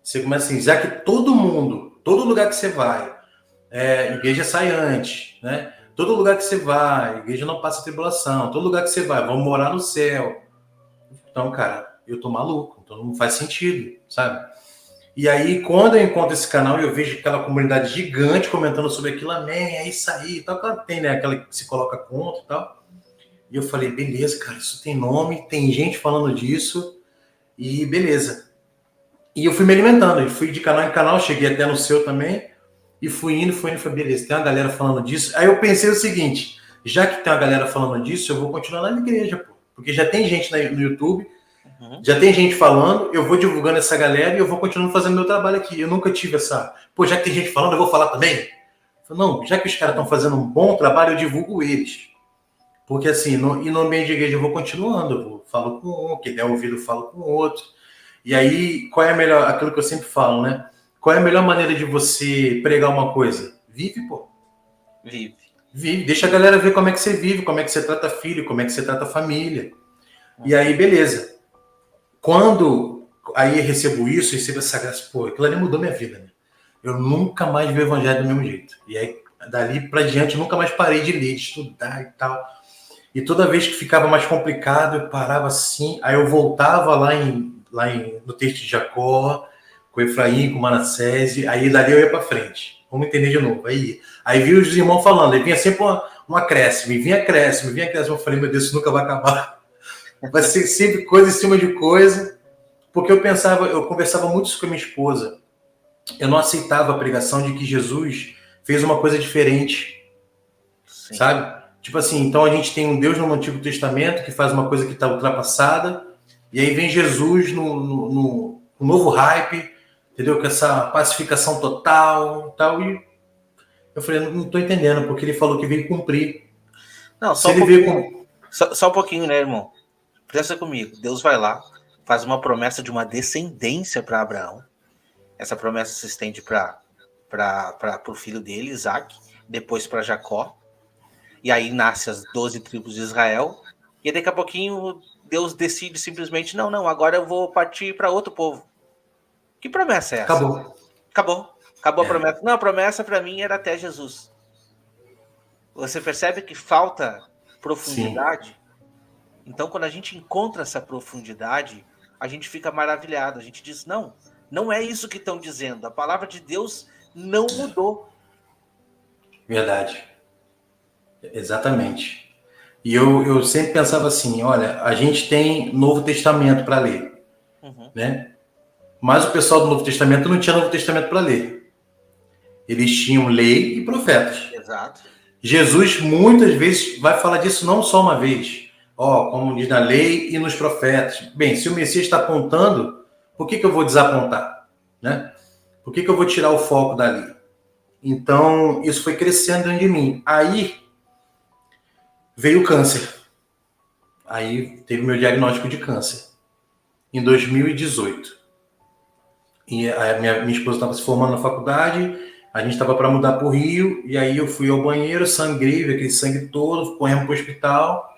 Você começa assim, já que todo lugar que você vai, igreja sai antes, né? Todo lugar que você vai, igreja não passa tribulação. Todo lugar que você vai, vamos morar no céu. Então, cara, eu tô maluco. Então não faz sentido, sabe? E aí, quando eu encontro esse canal e eu vejo aquela comunidade gigante comentando sobre aquilo, amém, é isso aí, tal, tem, né, aquela que se coloca contra e tal. E eu falei, beleza, cara, isso tem nome, tem gente falando disso, e beleza. E eu fui me alimentando, eu fui de canal em canal, cheguei até no seu também, e fui indo, falei, beleza, tem uma galera falando disso. Aí eu pensei o seguinte, já que tem uma galera falando disso, eu vou continuar na igreja, pô, porque já tem gente no YouTube, já tem gente falando, eu vou divulgando essa galera e eu vou continuando fazendo meu trabalho aqui. Eu nunca tive essa... Pô, já que tem gente falando, eu vou falar também? Não, já que os caras estão fazendo um bom trabalho, eu divulgo eles. Porque assim, no ambiente de igreja eu vou continuando, eu falo com um, quem der ouvido eu falo com o outro. E aí, qual é a melhor... Aquilo que eu sempre falo, né? Qual é a melhor maneira de você pregar uma coisa? Vive, pô. Vive. Deixa a galera ver como é que você vive, como é que você trata filho, como é que você trata família. E aí, beleza. Quando aí eu recebo essa graça, pô, aquilo ali mudou minha vida, né? Eu nunca mais vi o evangelho do mesmo jeito. E aí, dali pra diante, eu nunca mais parei de ler, de estudar e tal. E toda vez que ficava mais complicado, eu parava assim, aí eu voltava lá no texto de Jacó, com Efraim, com Manassés, aí dali eu ia pra frente. Vamos entender de novo. Aí vi os irmãos falando, aí vinha sempre um acréscimo, e vinha acréscimo. Eu falei, meu Deus, isso nunca vai acabar. Vai ser sempre coisa em cima de coisa. Porque eu conversava muito isso com a minha esposa. Eu não aceitava a pregação de que Jesus fez uma coisa diferente, Sim. sabe? Tipo assim, então a gente tem um Deus no Antigo Testamento que faz uma coisa que está ultrapassada, e aí vem Jesus no novo hype, entendeu? Com essa pacificação total tal. E eu falei, não estou entendendo, porque ele falou que veio cumprir. Não, Se só um ele veio pouquinho. cumprir. Só um pouquinho, né, irmão? Pensa comigo. Deus vai lá, faz uma promessa de uma descendência para Abraão. Essa promessa se estende para o filho dele, Isaac, depois para Jacó. E aí nasce as 12 tribos de Israel. E daqui a pouquinho Deus decide simplesmente: não, agora eu vou partir para outro povo. Que promessa é essa? Acabou. Acabou a É, promessa. Não, a promessa para mim era até Jesus. Você percebe que falta sim, profundidade? Então, quando a gente encontra essa profundidade, a gente fica maravilhado. A gente diz: não é isso que estão dizendo. A palavra de Deus não mudou. verdade. Exatamente. E eu sempre pensava assim, olha, a gente tem Novo Testamento para ler, Uhum, né? Mas o pessoal do Novo Testamento não tinha Novo Testamento para ler. Eles tinham lei e profetas. exato. Jesus muitas vezes vai falar disso não só uma vez. Ó, como diz na lei e nos profetas. Bem, se o Messias está apontando, por que eu vou desapontar? Né? Por que eu vou tirar o foco dali? Então, isso foi crescendo dentro de mim. Aí veio o câncer. Aí teve meu diagnóstico de câncer. Em 2018. E a minha esposa estava se formando na faculdade, a gente estava para mudar para o Rio, e aí eu fui ao banheiro, sangrei, vi aquele sangue todo, corremos para o hospital,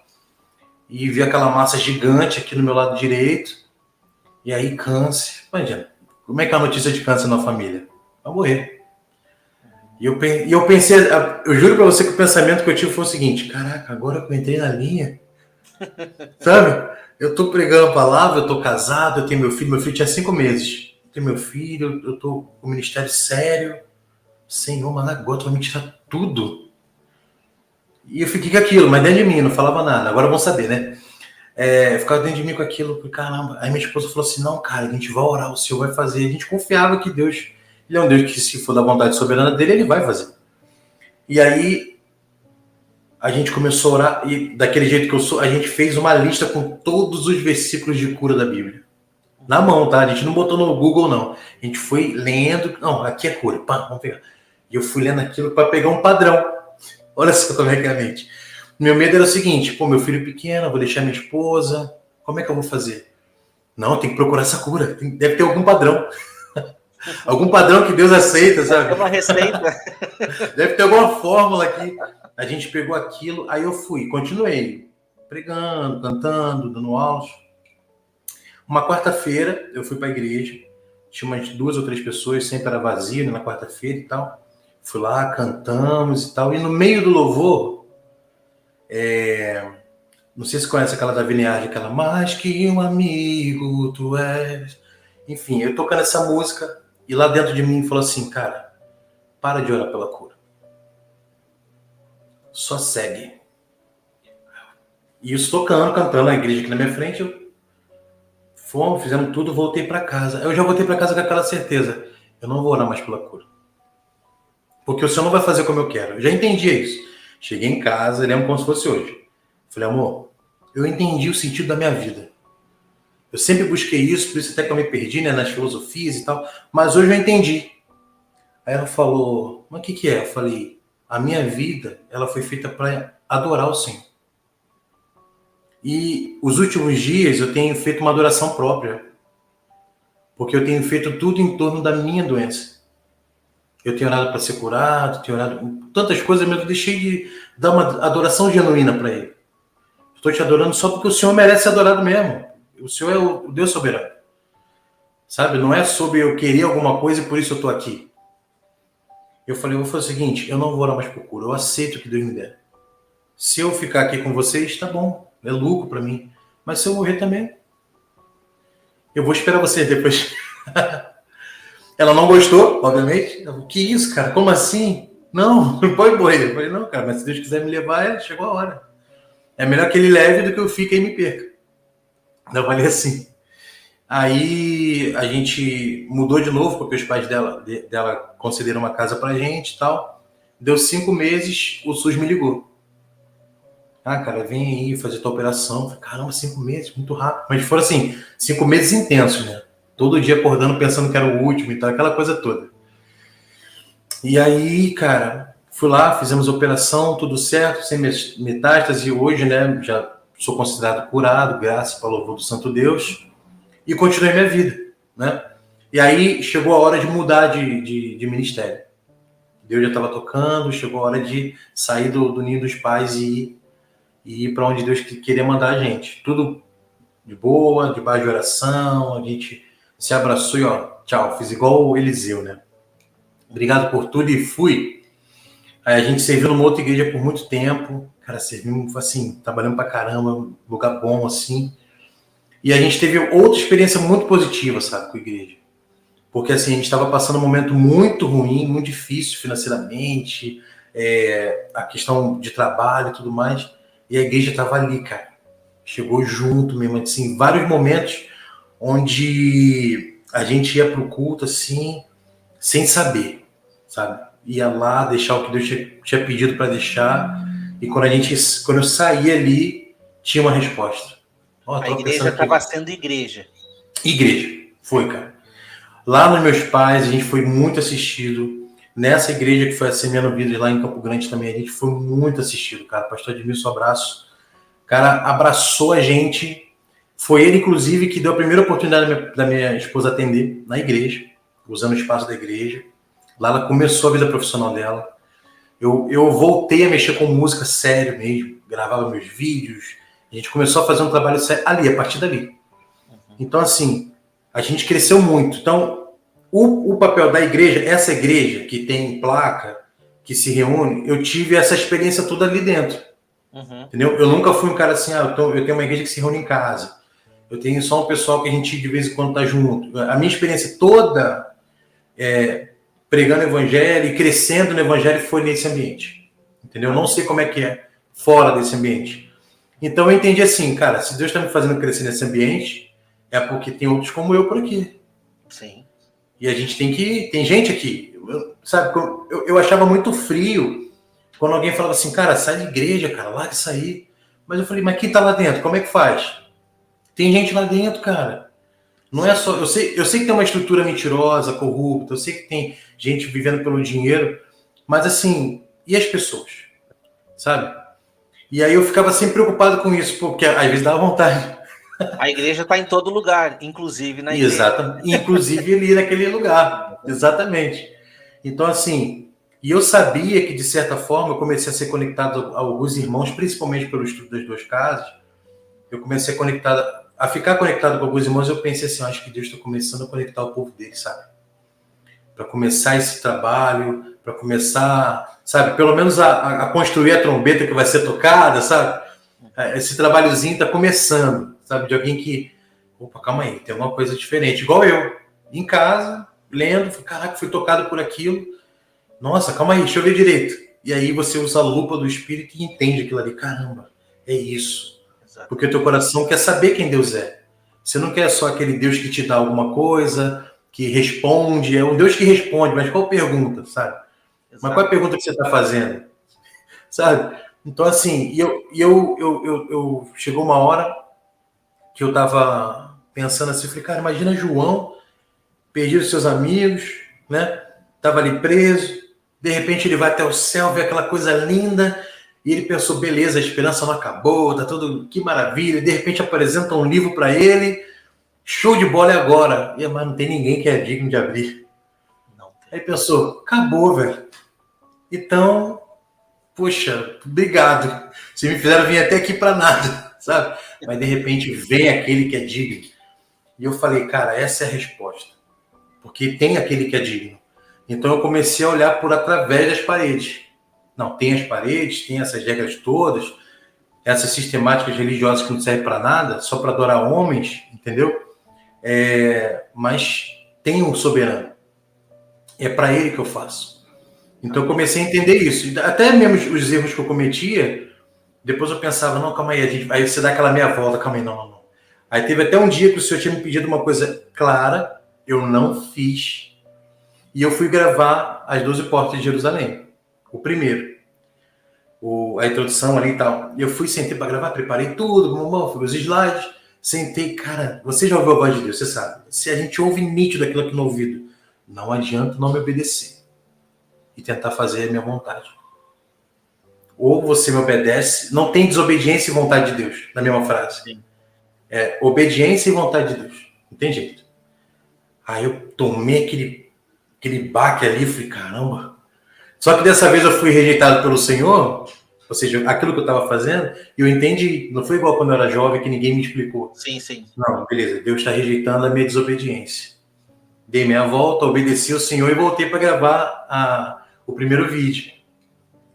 e vi aquela massa gigante aqui no meu lado direito, e aí câncer. Imagina, como é que é a notícia de câncer na família? Vai morrer. E eu pensei, eu juro para você que o pensamento que eu tive foi o seguinte, caraca, agora que eu entrei na linha, sabe? Eu tô pregando a palavra, eu tô casado, eu tenho meu filho tinha 5 meses. Eu tenho meu filho, eu tô com o ministério sério. Senhor, mas agora tu vai me tirar tudo. E eu fiquei com aquilo, mas dentro de mim, não falava nada. Agora vão saber, né? Eu ficava dentro de mim com aquilo, falei, caramba. Aí minha esposa falou assim, não, cara, a gente vai orar, o Senhor vai fazer. A gente confiava que Deus, Ele é um Deus que se for da vontade soberana dele, Ele vai fazer. E aí a gente começou a orar, e daquele jeito que eu sou, a gente fez uma lista com todos os versículos de cura da Bíblia. Na mão, tá? A gente não botou no Google, não. A gente foi lendo. Não, aqui é cura. Pá, vamos pegar. E eu fui lendo aquilo para pegar um padrão. Olha só como é que é a mente. Meu medo era o seguinte: pô, meu filho pequeno, vou deixar minha esposa. Como é que eu vou fazer? Não, tem que procurar essa cura. Deve ter algum padrão. Algum padrão que Deus aceita, É sabe? uma receita. Deve ter alguma fórmula aqui. A gente pegou aquilo, aí eu fui, continuei pregando, cantando, dando aulas. Uma quarta-feira, eu fui para a igreja, tinha umas 2 ou 3 pessoas, sempre era vazio, né, na quarta-feira e tal. Fui lá, cantamos e tal. E no meio do louvor, não sei se você conhece aquela da Viniarde, aquela mais que um amigo tu és. Enfim, eu tocando essa música e lá dentro de mim falou assim, cara, para de orar pela cura. Só segue. E isso tocando, cantando na igreja aqui na minha frente, fomos, fizemos tudo, voltei para casa. Eu já voltei para casa com aquela certeza, eu não vou orar mais pela cura. Porque o Senhor não vai fazer como eu quero. Eu já entendi isso. Cheguei em casa, lembro como se fosse hoje. Falei, amor, eu entendi o sentido da minha vida. Eu sempre busquei isso, por isso até que eu me perdi, né, nas filosofias e tal. Mas hoje eu entendi. Aí ela falou, mas o que é? Eu falei, a minha vida, ela foi feita para adorar o Senhor. E os últimos dias eu tenho feito uma adoração própria. Porque eu tenho feito tudo em torno da minha doença. Eu tenho orado para ser curado, tenho orado tantas coisas, mas eu deixei de dar uma adoração genuína para Ele. Estou te adorando só porque o Senhor merece ser adorado mesmo. O Senhor é o Deus soberano. Sabe? Não é sobre eu querer alguma coisa e por isso eu estou aqui. Eu falei, eu vou fazer o seguinte, eu não vou orar mais por cura, eu aceito o que Deus me der. Se eu ficar aqui com vocês, tá bom, é lucro para mim. Mas se eu morrer também, eu vou esperar vocês depois. Ela não gostou, obviamente. Eu falei, que isso, cara? Como assim? Não, não pode morrer. Eu falei, não, cara, mas se Deus quiser me levar, chegou a hora. É melhor que ele leve do que eu fique e me perca. Eu falei assim. Aí a gente mudou de novo, porque os pais dela concederam uma casa pra gente e tal. Deu 5 meses, o SUS me ligou. Ah, cara, vem aí fazer tua operação. Falei, caramba, 5 meses, muito rápido. Mas foram assim, 5 meses intensos, né? Todo dia acordando pensando que era o último e tal, aquela coisa toda. E aí, cara, fui lá, fizemos a operação, tudo certo, sem metástase, e hoje, né, já sou considerado curado, graças ao louvor do Santo Deus, e continuei minha vida, né? E aí chegou a hora de mudar de ministério. Deus já estava tocando, chegou a hora de sair do ninho dos pais e ir para onde Deus queria mandar a gente. Tudo de boa, debaixo de oração, a gente se abraçou e ó, tchau, fiz igual o Eliseu, né? Obrigado por tudo e fui. Aí a gente serviu numa outra igreja por muito tempo, cara, servimos assim, trabalhando pra caramba, lugar bom assim. E a gente teve outra experiência muito positiva, sabe, com a igreja. Porque assim, a gente estava passando um momento muito ruim, muito difícil financeiramente, a questão de trabalho e tudo mais. E a igreja estava ali, cara. Chegou junto mesmo, assim, vários momentos onde a gente ia pro culto, assim, sem saber, sabe? Ia lá deixar o que Deus tinha pedido para deixar. E quando eu saía ali, tinha uma resposta. Ó, A tava igreja pensando estava aqui. sendo igreja. Igreja. Foi, cara. Lá nos meus pais, a gente foi muito assistido. Nessa igreja que foi a Semeando Vidas, lá em Campo Grande também, a gente foi muito assistido, cara. Pastor Edmilson, abraço. O cara abraçou a gente. Foi ele, inclusive, que deu a primeira oportunidade da minha esposa atender na igreja, usando o espaço da igreja. Lá ela começou a vida profissional dela. Eu voltei a mexer com música sério mesmo, gravava meus vídeos. A gente começou a fazer um trabalho sério ali, a partir dali. Então, assim, a gente cresceu muito. Então, o papel da igreja, essa igreja que tem placa, que se reúne, eu tive essa experiência toda ali dentro. Entendeu? Eu nunca fui um cara assim, eu tenho uma igreja que se reúne em casa. Eu tenho só um pessoal que a gente de vez em quando tá junto. A minha experiência toda pregando evangelho e crescendo no evangelho foi nesse ambiente. Entendeu? Eu não sei como é que é fora desse ambiente. Então eu entendi assim, cara, se Deus está me fazendo crescer nesse ambiente, é porque tem outros como eu por aqui. Sim. E a gente tem gente aqui. Sabe, eu achava muito frio quando alguém falava assim, cara, sai da igreja, cara, larga isso aí. Mas eu falei, mas quem tá lá dentro? Como é que faz? Tem gente lá dentro, cara. Não é só. Eu sei que tem uma estrutura mentirosa, corrupta, eu sei que tem gente vivendo pelo dinheiro, mas assim, e as pessoas? Sabe? E aí eu ficava sempre preocupado com isso, porque às vezes dava vontade. A igreja está em todo lugar, inclusive na igreja. Exato, inclusive ali naquele lugar. Exatamente. Então, assim, e eu sabia que, de certa forma, eu comecei a ser conectado a alguns irmãos, principalmente pelo estudo das duas casas. Eu comecei a ficar conectado com alguns irmãos. Eu pensei assim, acho que Deus está começando a conectar o povo dele, sabe? Para começar esse trabalho, para começar, sabe, pelo menos a construir a trombeta que vai ser tocada, sabe? Esse trabalhozinho está começando, sabe? De alguém que, opa, calma aí, tem alguma coisa diferente. Igual eu, em casa, lendo, caraca, fui tocado por aquilo. Nossa, calma aí, deixa eu ver direito. E aí você usa a lupa do Espírito e entende aquilo ali. Caramba, é isso. Exato. Porque o teu coração quer saber quem Deus é. Você não quer só aquele Deus que te dá alguma coisa, que responde. É um Deus que responde, mas qual pergunta, sabe? Exato. Mas qual é a pergunta que você está fazendo? Sabe? Então, assim, chegou uma hora que eu estava pensando assim, falei, cara, imagina João, perdido seus amigos, né? Tava ali preso, de repente ele vai até o céu, vê aquela coisa linda, e ele pensou, beleza, a esperança não acabou, tá tudo, que maravilha, de repente apresenta um livro para ele, show de bola é agora, mas não tem ninguém que é digno de abrir. Não. Aí pensou, acabou, velho. Então, poxa, obrigado, vocês me fizeram vir até aqui para nada, sabe? Mas de repente vem aquele que é digno. E eu falei, cara, essa é a resposta. Porque tem aquele que é digno. Então eu comecei a olhar por através das paredes. Não, tem as paredes, tem essas regras todas, essas sistemáticas religiosas que não servem para nada, só para adorar homens, entendeu? Mas tem um soberano. É para ele que eu faço. Então eu comecei a entender isso. Até mesmo os erros que eu cometia, depois eu pensava, não, calma aí, aí você dá aquela meia volta, calma aí, não. Aí teve até um dia que o senhor tinha me pedido uma coisa clara, eu não fiz. E eu fui gravar as 12 portas de Jerusalém. O primeiro. A introdução ali e tal. E eu fui, sentei para gravar, preparei tudo, fui os slides. Sentei, cara, você já ouviu a voz de Deus, você sabe. Se a gente ouve nítido aquilo aqui no ouvido, não adianta não me obedecer e tentar fazer a minha vontade. Ou você me obedece, não tem desobediência e vontade de Deus, na mesma frase. Sim. É obediência e vontade de Deus. Não tem jeito. Aí eu tomei aquele baque ali e falei, caramba. Só que dessa vez eu fui rejeitado pelo Senhor, ou seja, aquilo que eu estava fazendo, e eu entendi. Não foi igual quando eu era jovem que ninguém me explicou. Sim, sim. Não, beleza, Deus está rejeitando a minha desobediência. Dei minha volta, obedeci ao Senhor e voltei para gravar o primeiro vídeo.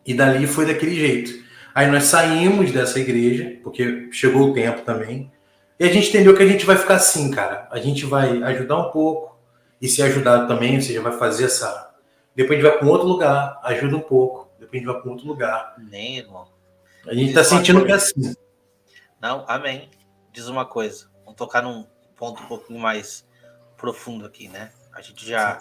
E dali foi daquele jeito. Aí nós saímos dessa igreja, porque chegou o tempo também, e a gente entendeu que a gente vai ficar assim, cara. A gente vai ajudar um pouco, e se ajudar também, ou seja, vai fazer essa... Depois a gente vai para um outro lugar, ajuda um pouco. Depois a gente vai para um outro lugar. Nem, irmão. A gente está sentindo que é assim. Não, amém. Diz uma coisa. Vamos tocar num ponto um pouquinho mais profundo aqui, né? A gente já...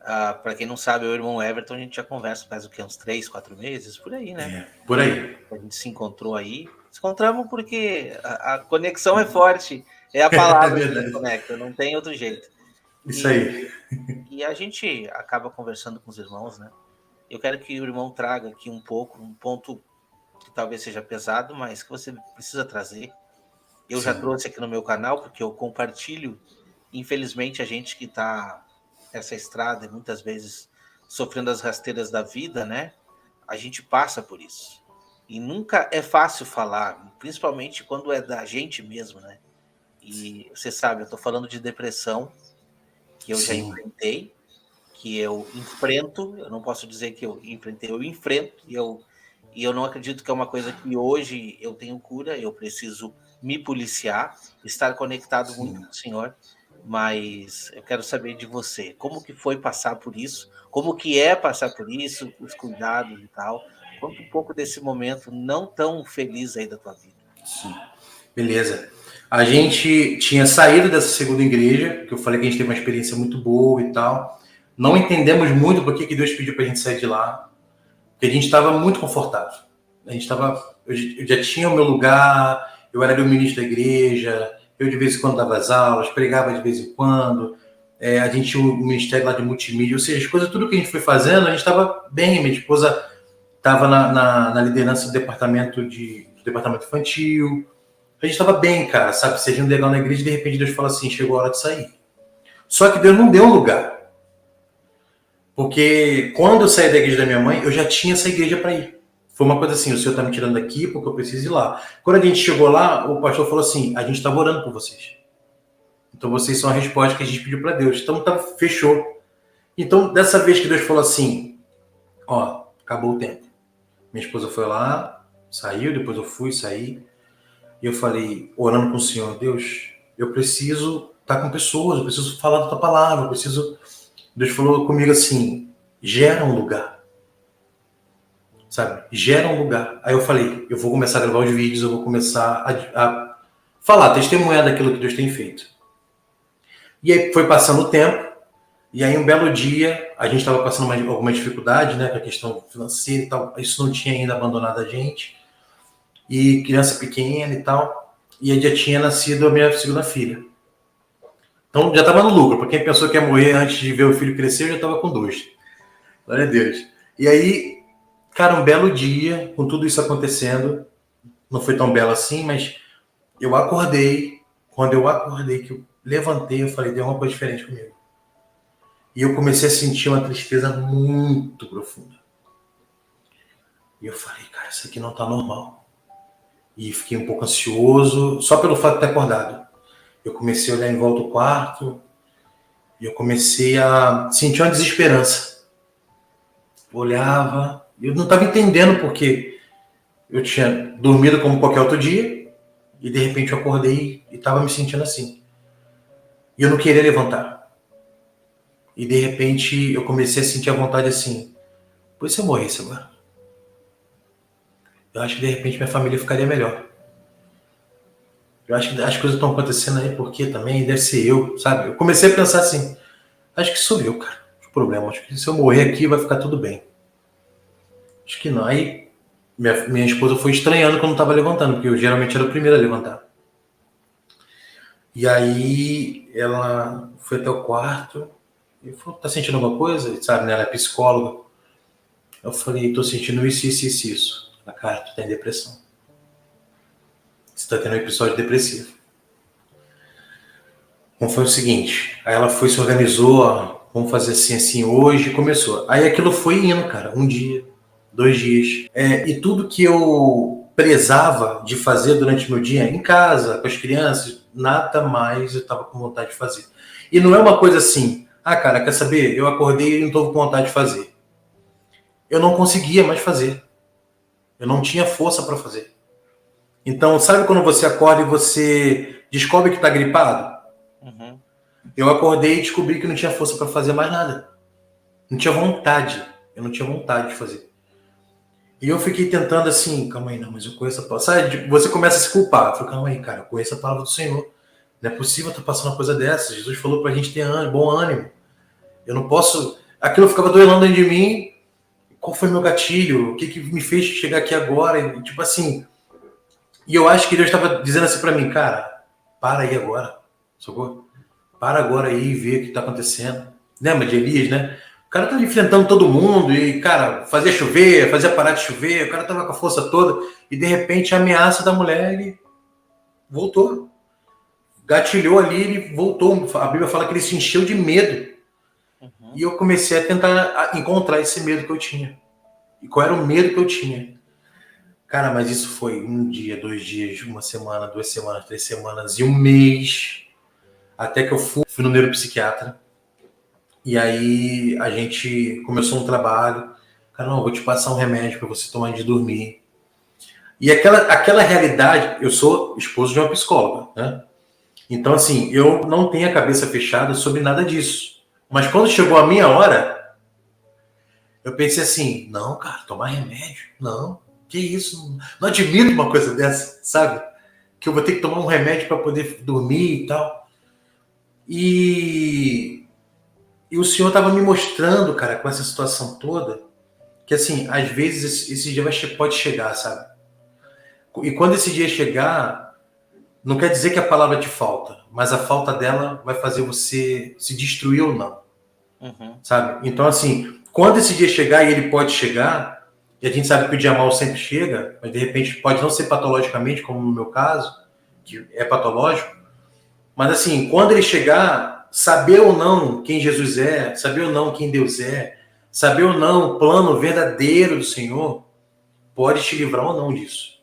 para quem não sabe, eu e o irmão Everton, a gente já conversa faz o quê? Uns 3, 4 meses? Por aí, né? É, por aí. A gente se encontrou aí. Se encontramos porque a conexão é forte. É a palavra que nos conecta, não tem outro jeito. Isso aí. E a gente acaba conversando com os irmãos, né? Eu quero que o irmão traga aqui um pouco, um ponto que talvez seja pesado, mas que você precisa trazer. Eu já trouxe aqui no meu canal, porque eu compartilho. Infelizmente, a gente que está nessa estrada, muitas vezes sofrendo as rasteiras da vida, né? A gente passa por isso. E nunca é fácil falar, principalmente quando é da gente mesmo, né? E você sabe, eu estou falando de depressão, que eu já enfrentei, que eu enfrento, eu não posso dizer que eu enfrentei, eu enfrento, e eu não acredito que é uma coisa que hoje eu tenho cura, eu preciso me policiar, estar conectado muito com o Senhor, mas eu quero saber de você, como que foi passar por isso, como que é passar por isso, os cuidados e tal, conta um pouco desse momento não tão feliz aí da tua vida. Sim. Beleza. A gente tinha saído dessa segunda igreja, que eu falei que a gente teve uma experiência muito boa e tal. Não entendemos muito por que Deus pediu para a gente sair de lá, porque a gente estava muito confortável. Eu já tinha o meu lugar, eu era o ministro da igreja, eu de vez em quando dava as aulas, pregava de vez em quando, a gente tinha o ministério lá de multimídia, ou seja, as coisas, tudo que a gente foi fazendo, a gente estava bem. Minha esposa estava na liderança do departamento infantil. A gente estava bem, cara, sabe? Seja legal na igreja e de repente Deus fala assim, chegou a hora de sair. Só que Deus não deu um lugar. Porque quando eu saí da igreja da minha mãe, eu já tinha essa igreja para ir. Foi uma coisa assim, o Senhor está me tirando daqui porque eu preciso ir lá. Quando a gente chegou lá, o pastor falou assim, a gente estava orando por vocês. Então vocês são a resposta que a gente pediu para Deus. Então fechou. Então dessa vez que Deus falou assim, ó, acabou o tempo. Minha esposa foi lá, saiu, depois eu fui, saí. E eu falei, orando com o Senhor, Deus, eu preciso estar com pessoas, eu preciso falar da tua palavra, eu preciso... Deus falou comigo assim, gera um lugar. Sabe? Gera um lugar. Aí eu falei, eu vou começar a gravar os vídeos, eu vou começar a falar, testemunhar daquilo que Deus tem feito. E aí foi passando o tempo, e aí um belo dia, a gente estava passando alguma dificuldade, né, com a questão financeira e tal, isso não tinha ainda abandonado a gente, e criança pequena e tal, e aí já tinha nascido a minha segunda filha. Então já estava no lucro, para quem pensou que ia morrer antes de ver o filho crescer, eu já estava com 2. Glória a Deus. E aí, cara, um belo dia, com tudo isso acontecendo, não foi tão belo assim, mas eu acordei, quando eu acordei, que eu levantei, eu falei, deu uma coisa diferente comigo. E eu comecei a sentir uma tristeza muito profunda. E eu falei, cara, isso aqui não tá normal. E fiquei um pouco ansioso, só pelo fato de ter acordado. Eu comecei a olhar em volta do quarto e eu comecei a sentir uma desesperança. Olhava, eu não estava entendendo porque eu tinha dormido como qualquer outro dia e de repente eu acordei e estava me sentindo assim. E eu não queria levantar. E de repente eu comecei a sentir a vontade assim, pois se eu morresse agora? Eu acho que de repente minha família ficaria melhor. Eu acho que as coisas estão acontecendo aí porque também deve ser eu, sabe? Eu comecei a pensar assim, acho que sou eu, cara. O problema, acho que se eu morrer aqui vai ficar tudo bem. Acho que não. Aí minha esposa foi estranhando quando eu não estava levantando, porque eu geralmente era o primeiro a levantar. E aí ela foi até o quarto e falou, tá sentindo alguma coisa? Sabe, né? Ela é psicóloga. Eu falei, tô sentindo isso. Ela, cara, tu tem depressão. Você tá tendo um episódio depressivo. Então foi o seguinte, aí ela foi, se organizou, ó, vamos fazer assim hoje, começou. Aí aquilo foi indo, cara, um dia, 2 dias. E tudo que eu prezava de fazer durante o meu dia, em casa, com as crianças, nada mais eu estava com vontade de fazer. E não é uma coisa assim, cara, quer saber? Eu acordei e não estou com vontade de fazer. Eu não conseguia mais fazer. Eu não tinha força para fazer. Então, sabe quando você acorda e você descobre que está gripado? Uhum. Eu acordei e descobri que não tinha força para fazer mais nada. Não tinha vontade. Eu não tinha vontade de fazer. E eu fiquei tentando assim, calma aí, não, mas eu conheço a palavra. Sabe, você começa a se culpar. Eu falei, calma aí, cara, eu conheço a palavra do Senhor. Não é possível estar passando uma coisa dessa. Jesus falou pra gente ter bom ânimo. Eu não posso. Aquilo ficava doendo dentro de mim. Qual foi meu gatilho? O que me fez chegar aqui agora? E, tipo assim. E eu acho que Deus estava dizendo assim pra mim, cara, para aí agora. Socorro? Para agora aí e vê o que está acontecendo. Lembra de Elias, né? O cara tava enfrentando todo mundo e, cara, fazia chover, fazia parar de chover, o cara tava com a força toda e, de repente, a ameaça da mulher, ele voltou. Gatilhou ali, ele voltou. A Bíblia fala que ele se encheu de medo. Uhum. E eu comecei a tentar encontrar esse medo que eu tinha. E qual era o medo que eu tinha? Cara, mas isso foi um dia, 2 dias, uma semana, 2 semanas, 3 semanas e um mês. Até que eu fui no neuropsiquiatra. E aí a gente começou um trabalho. Cara, não, eu vou te passar um remédio para você tomar antes de dormir. E aquela realidade, eu sou esposo de uma psicóloga, né? Então, assim, eu não tenho a cabeça fechada sobre nada disso. Mas quando chegou a minha hora, eu pensei assim, não, cara, tomar remédio? Não, que isso? Não admito uma coisa dessa, sabe? Que eu vou ter que tomar um remédio para poder dormir e tal. E o senhor estava me mostrando, cara, com essa situação toda, que assim, às vezes esse dia pode chegar, sabe? E quando esse dia chegar, não quer dizer que a palavra te falta, mas a falta dela vai fazer você se destruir ou não, Uhum. sabe? Então, assim, quando esse dia chegar, e ele pode chegar, e a gente sabe que o dia mal sempre chega, mas de repente pode não ser patologicamente, como no meu caso, que é patológico, mas assim, quando ele chegar, saber ou não quem Jesus é, saber ou não quem Deus é, saber ou não o plano verdadeiro do Senhor, pode te livrar ou não disso,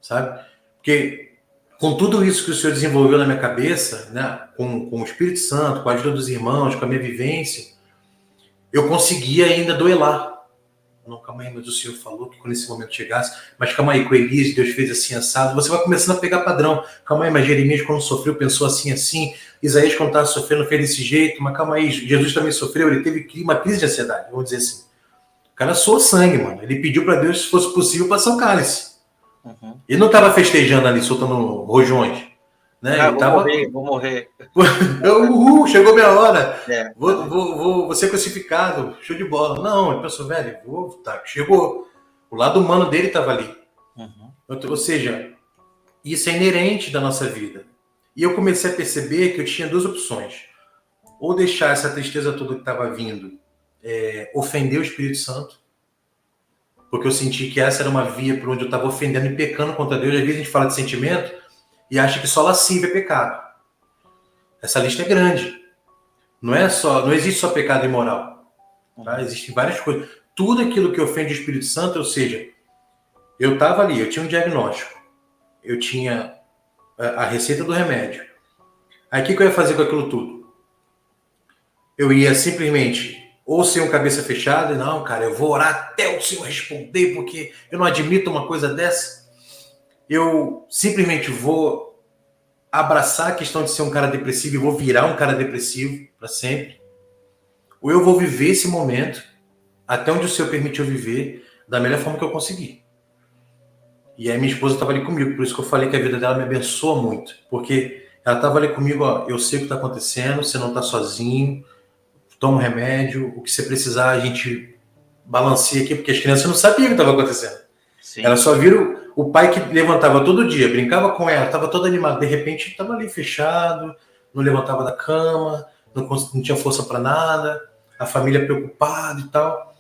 sabe? Porque com tudo isso que o Senhor desenvolveu na minha cabeça, né, com o Espírito Santo, com a ajuda dos irmãos, com a minha vivência, eu conseguia ainda duelar. Não, calma aí, mas o Senhor falou que quando esse momento chegasse, mas calma aí, com Elias, Deus fez assim, assado, você vai começando a pegar padrão. Calma aí, mas Jeremias, quando sofreu, pensou assim, assim. Isaías, quando estava sofrendo, fez desse jeito, mas calma aí, Jesus também sofreu, ele teve uma crise de ansiedade, vamos dizer assim. O cara suou sangue, mano. Ele pediu para Deus, se fosse possível, passar o cálice. Uhum. Ele não estava festejando ali, soltando rojões. Né? Ele Vou estava. morrer, vou morrer. Chegou minha hora. É. Vou ser crucificado. Show de bola. Não, ele pensou, velho, tá, chegou. O lado humano dele estava ali. Uhum. Ou seja, isso é inerente da nossa vida. E eu comecei a perceber que eu tinha duas opções. Ou deixar essa tristeza toda que estava vindo ofender o Espírito Santo, porque eu senti que essa era uma via por onde eu estava ofendendo e pecando contra Deus. Às vezes a gente fala de sentimento e acha que só lascívia é pecado. Essa lista é grande. Não existe só pecado imoral. Tá? Existem várias coisas. Tudo aquilo que ofende o Espírito Santo, ou seja, eu estava ali, eu tinha um diagnóstico, eu tinha a receita do remédio. Aí o que eu ia fazer com aquilo tudo? Eu ia simplesmente ou ser um cabeça fechada, e não, cara, eu vou orar até o Senhor responder, porque eu não admito uma coisa dessa. Eu simplesmente vou abraçar a questão de ser um cara depressivo e vou virar um cara depressivo para sempre. Ou eu vou viver esse momento até onde o Senhor permitiu viver da melhor forma que eu conseguir. E aí minha esposa estava ali comigo, por isso que eu falei que a vida dela me abençoa muito. Porque ela estava ali comigo, ó, eu sei o que está acontecendo, você não está sozinho, toma um remédio, o que você precisar a gente balanceia aqui, porque as crianças não sabiam o que estava acontecendo. Elas Sim. só viram o pai que levantava todo dia, brincava com ela, estava todo animado, de repente estava ali fechado, não levantava da cama, não tinha força para nada, a família preocupada e tal.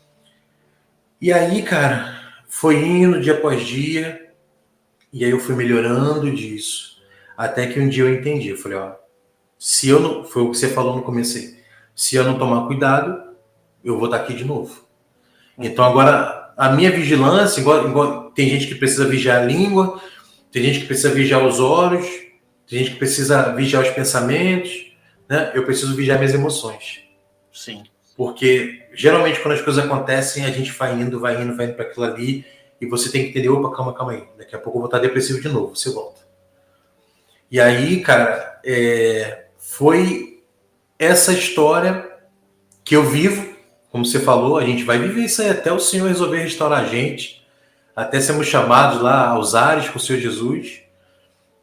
E aí, cara, foi indo dia após dia, e aí eu fui melhorando disso, até que um dia eu entendi, eu falei, ó, se eu não, foi o que você falou no começo aí, se eu não tomar cuidado, eu vou estar aqui de novo. Então Uhum. agora a minha vigilância, igual tem gente que precisa vigiar a língua, tem gente que precisa vigiar os olhos, tem gente que precisa vigiar os pensamentos, né? Eu preciso vigiar minhas emoções. Sim. Porque geralmente quando as coisas acontecem, a gente vai indo para aquilo ali, e você tem que entender, opa, calma, calma aí. Daqui a pouco eu vou estar depressivo de novo, você volta. E aí, cara, foi essa história que eu vivo, como você falou, a gente vai viver isso aí até o Senhor resolver restaurar a gente, até sermos chamados lá aos ares com o Senhor Jesus.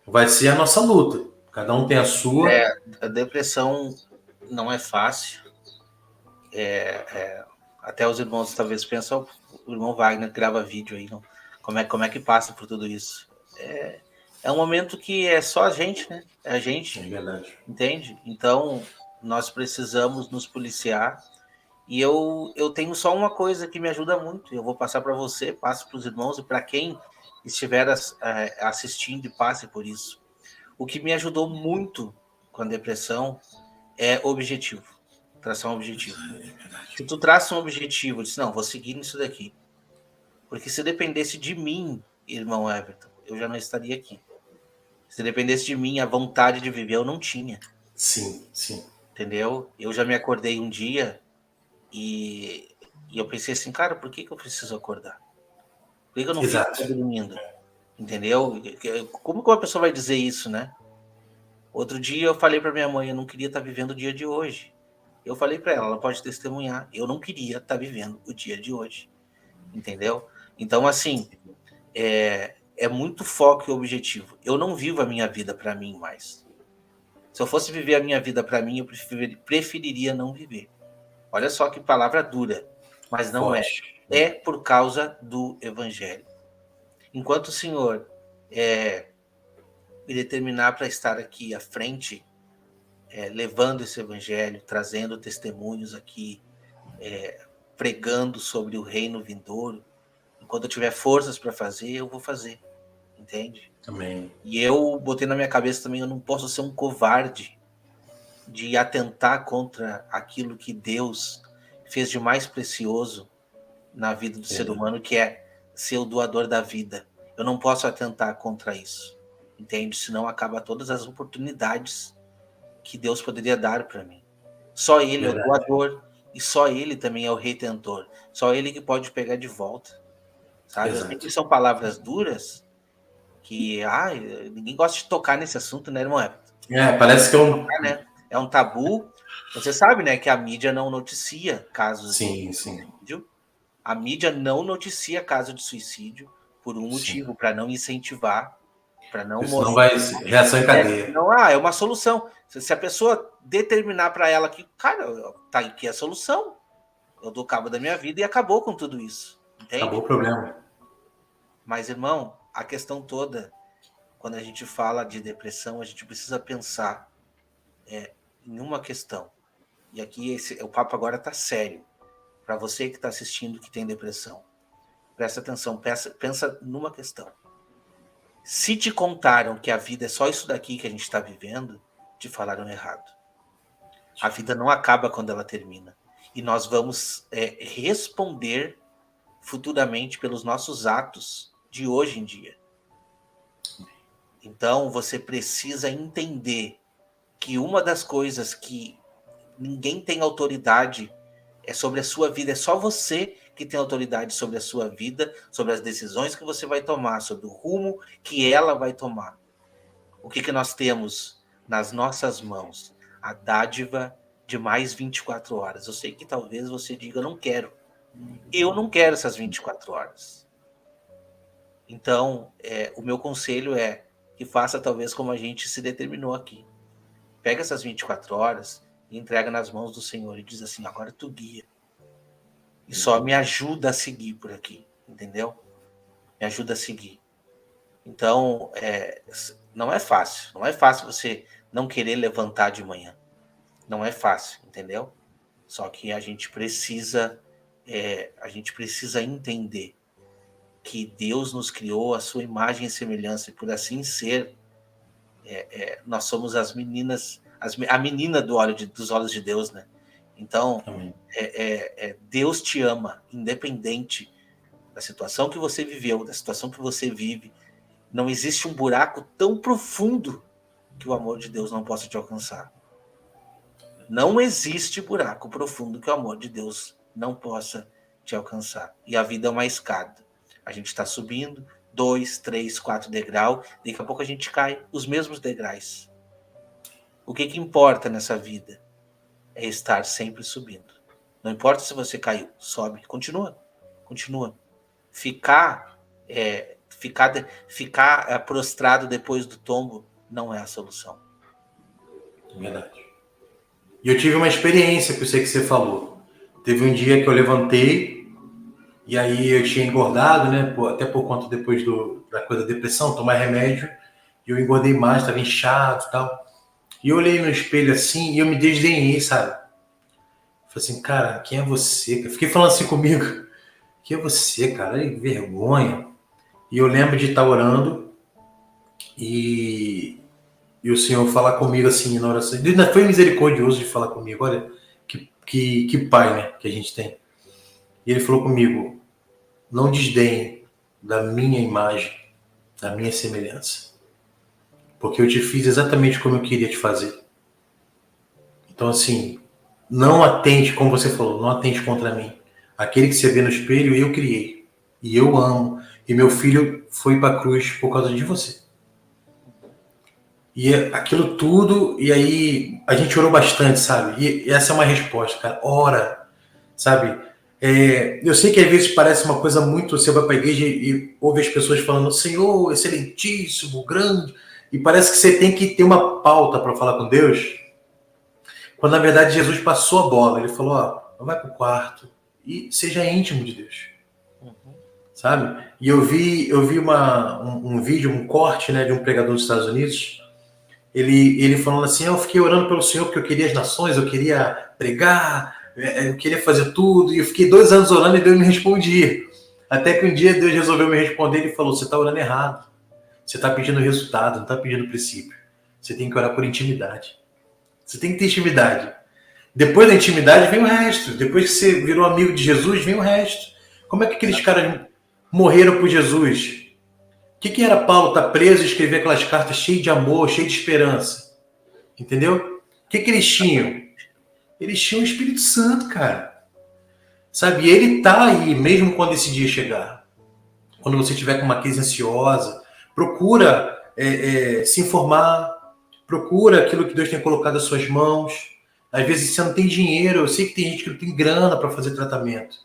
Vai ser a nossa luta. Cada um tem a É, sua. a depressão não é fácil. Até os irmãos talvez pensam, o irmão Wagner grava vídeo aí, não? Como é que passa por tudo isso? É um momento que é só a gente, né? É a É gente, verdade. entende? Então, nós precisamos nos policiar. E eu tenho só uma coisa que me ajuda muito. Eu vou passar para você, passo para os irmãos e para quem estiver assistindo e passe por isso. O que me ajudou muito com a depressão é objetivo. Traçar um objetivo. Se tu traça um objetivo, diz, não, vou seguir nisso daqui. Porque se dependesse de mim, irmão Everton, eu já não estaria aqui. Se dependesse de mim, a vontade de viver eu não tinha, Sim, sim. entendeu? Eu já me acordei um dia e eu pensei assim, cara, por que eu preciso acordar? Por que eu não fico Exato. só dormindo? Entendeu? Como que uma pessoa vai dizer isso, né? Outro dia eu falei para minha mãe, eu não queria estar vivendo o dia de hoje. Eu falei para ela, ela pode testemunhar, eu não queria estar vivendo o dia de hoje, entendeu? Então, assim, é muito foco e objetivo. Eu não vivo a minha vida para mim mais. Se eu fosse viver a minha vida para mim, eu preferiria não viver. Olha só que palavra dura, mas não é. Forte. É por causa do evangelho. Enquanto o Senhor me determinar para estar aqui à frente, levando esse evangelho, trazendo testemunhos aqui, pregando sobre o reino vindouro, enquanto eu tiver forças para fazer, eu vou fazer, entende? Amém. E eu botei na minha cabeça também, eu não posso ser um covarde de atentar contra aquilo que Deus fez de mais precioso na vida do ser Verdade. humano, que é ser o doador da vida. Eu não posso atentar contra isso, entende? Senão acaba todas as oportunidades que Deus poderia dar para mim. Só Ele é o Verdade. doador e só Ele também é o retentor. Só Ele que pode pegar de volta, sabe? Eu sei que Exato. são palavras duras, que ninguém gosta de tocar nesse assunto, né, irmão Everton? Parece que é um. Tocar, né? É um tabu. Você sabe, né, que a mídia não noticia casos de Sim, sim, suicídio. A mídia não noticia caso de suicídio por um sim. motivo, para não incentivar, para não Porque senão mostrar. vai. Reação em cadeia. Não, é uma solução. Se a pessoa determinar para ela que, cara, tá aqui a solução, eu dou cabo da minha vida e acabou com tudo isso, Acabou entende? o problema. Mas, irmão, a questão toda, quando a gente fala de depressão, a gente precisa pensar em uma questão. E aqui o papo agora tá sério. Para você que está assistindo que tem depressão, presta atenção, pensa numa questão. Se te contaram que a vida é só isso daqui que a gente está vivendo, te falaram errado. A vida não acaba quando ela termina. E nós vamos responder futuramente pelos nossos atos de hoje em dia. Então, você precisa entender que uma das coisas que ninguém tem autoridade é sobre a sua vida, é só você que tem autoridade sobre a sua vida, sobre as decisões que você vai tomar, sobre o rumo que ela vai tomar. O que nós temos nas nossas mãos? A dádiva de mais 24 horas. Eu sei que talvez você diga, não quero. Eu não quero essas 24 horas. Então, o meu conselho é que faça talvez como a gente se determinou aqui. Pega essas 24 horas e entrega nas mãos do Senhor e diz assim: agora tu guia. E só me ajuda a seguir por aqui, entendeu? Me ajuda a seguir. Então, não é fácil. Não é fácil você não querer levantar de manhã. Não é fácil, entendeu? Só que a gente precisa entender que Deus nos criou a sua imagem e semelhança, e por assim ser, nós somos as meninas, a menina dos olhos de Deus, né? Então, Deus te ama, independente da situação que você viveu, da situação que você vive. Não existe um buraco tão profundo que o amor de Deus não possa te alcançar. Não existe buraco profundo que o amor de Deus não possa te alcançar. E a vida é uma escada. A gente está subindo 2, 3, 4 degraus, daqui a pouco a gente cai os mesmos degraus. O que importa nessa vida é estar sempre subindo. Não importa se você caiu, sobe, continua. Ficar prostrado depois do tombo não é a solução. Verdade. E eu tive uma experiência que eu sei que você falou. Teve um dia que eu levantei e aí eu tinha engordado, né? Até por conta depois da coisa da depressão, tomar remédio. E eu engordei mais, estava inchado e tal. E eu olhei no espelho assim e eu me desdenhei, sabe? Falei assim, cara, quem é você? Eu fiquei falando assim comigo. Quem é você, cara? Que vergonha. E eu lembro de estar orando e o Senhor falar comigo assim na oração. Ele ainda foi misericordioso de falar comigo. Olha, que pai, né, que a gente tem. E ele falou comigo, não desdenhe da minha imagem, da minha semelhança. Porque eu te fiz exatamente como eu queria te fazer. Então, assim, não atente, como você falou, não atente contra mim. Aquele que você vê no espelho, eu criei. E eu amo. E meu filho foi para a cruz por causa de você. E aquilo tudo, e aí a gente orou bastante, sabe? E essa é uma resposta, cara. Ora, sabe? Eu sei que às vezes parece uma coisa muito... Você vai para a igreja e ouve as pessoas falando, Senhor, excelentíssimo, grande. E parece que você tem que ter uma pauta para falar com Deus. Quando na verdade Jesus passou a bola. Ele falou, ó, vai para o quarto e seja íntimo de Deus. Sabe? E eu vi um vídeo, um corte, né, de um pregador dos Estados Unidos. Ele falando assim, eu fiquei orando pelo Senhor porque eu queria as nações, eu queria pregar, eu queria fazer tudo, e eu fiquei 2 anos orando e Deus me respondia. Até que um dia Deus resolveu me responder e falou, você está orando errado. Você está pedindo resultado, não está pedindo princípio. Você tem que orar por intimidade. Você tem que ter intimidade. Depois da intimidade vem o resto. Depois que você virou amigo de Jesus, vem o resto. Como é que aqueles caras morreram por Jesus? O que era Paulo estar preso e escrever aquelas cartas cheias de amor, cheias de esperança? Entendeu? O que eles tinham? Eles tinham o Espírito Santo, cara. Sabe? E ele tá aí, mesmo quando esse dia chegar. Quando você tiver com uma crise ansiosa, procura se informar, procura aquilo que Deus tem colocado às suas mãos. Às vezes você não tem dinheiro, eu sei que tem gente que não tem grana para fazer tratamento.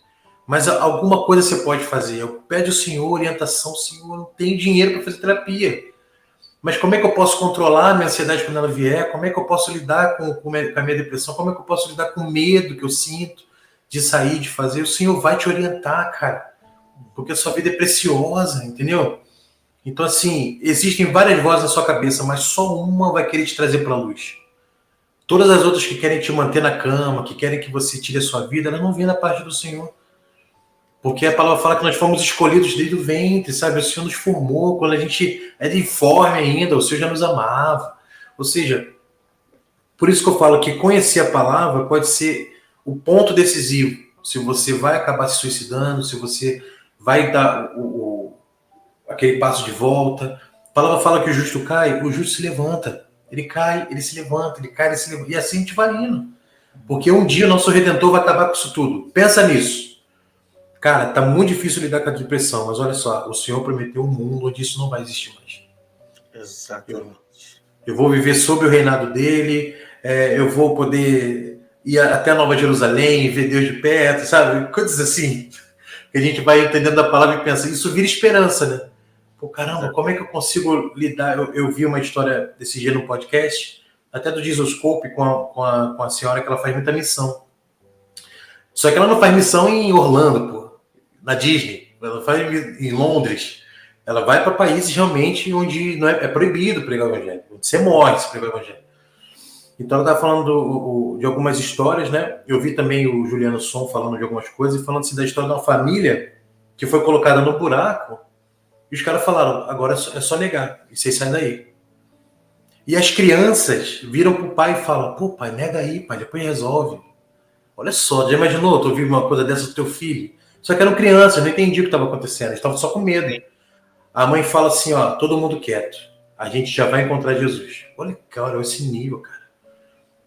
Mas alguma coisa você pode fazer. Pede ao Senhor orientação. Senhor, não tenho dinheiro para fazer terapia. Mas como é que eu posso controlar a minha ansiedade quando ela vier? Como é que eu posso lidar com a minha depressão? Como é que eu posso lidar com o medo que eu sinto de sair, de fazer? O Senhor vai te orientar, cara. Porque a sua vida é preciosa, entendeu? Então, assim, existem várias vozes na sua cabeça, mas só uma vai querer te trazer para a luz. Todas as outras que querem te manter na cama, que querem que você tire a sua vida, elas não vêm da parte do Senhor. Porque a palavra fala que nós fomos escolhidos desde o ventre, sabe? O Senhor nos formou, quando a gente era informe ainda, o Senhor já nos amava. Ou seja, por isso que eu falo que conhecer a palavra pode ser o ponto decisivo. Se você vai acabar se suicidando, se você vai dar aquele passo de volta. A palavra fala que o justo cai, o justo se levanta. Ele cai, ele se levanta, ele cai, ele se levanta. E assim a gente vai indo. Porque um dia o nosso Redentor vai acabar com isso tudo. Pensa nisso. Cara, tá muito difícil lidar com a depressão, mas olha só, o Senhor prometeu um mundo onde isso não vai existir mais. Exatamente. Eu vou viver sob o reinado dele, eu vou poder ir até a Nova Jerusalém, ver Deus de perto, sabe? Coisas assim, que a gente vai entendendo a palavra e pensa, isso vira esperança, né? Pô, caramba, como é que eu consigo lidar? Eu vi uma história desse dia no podcast, até do Jesuscope, com a senhora que ela faz muita missão. Só que ela não faz missão em Orlando, pô, na Disney. Ela faz em Londres. Ela vai para países realmente onde não é proibido pregar o evangelho. Onde você morre se pregar o evangelho. Então ela estava falando de algumas histórias, né? Eu vi também o Juliano Som falando de algumas coisas e falando assim, da história de uma família que foi colocada no buraco e os caras falaram, agora é só negar e vocês saem daí. E as crianças viram pro pai e falam, pô, pai, nega aí, pai, depois resolve. Olha só, já imaginou tu ouvir uma coisa dessa do teu filho? Só que eram crianças, não entendiam o que estava acontecendo, eles estavam só com medo. A mãe fala assim, ó, todo mundo quieto, a gente já vai encontrar Jesus. Olha, cara, esse nível, cara.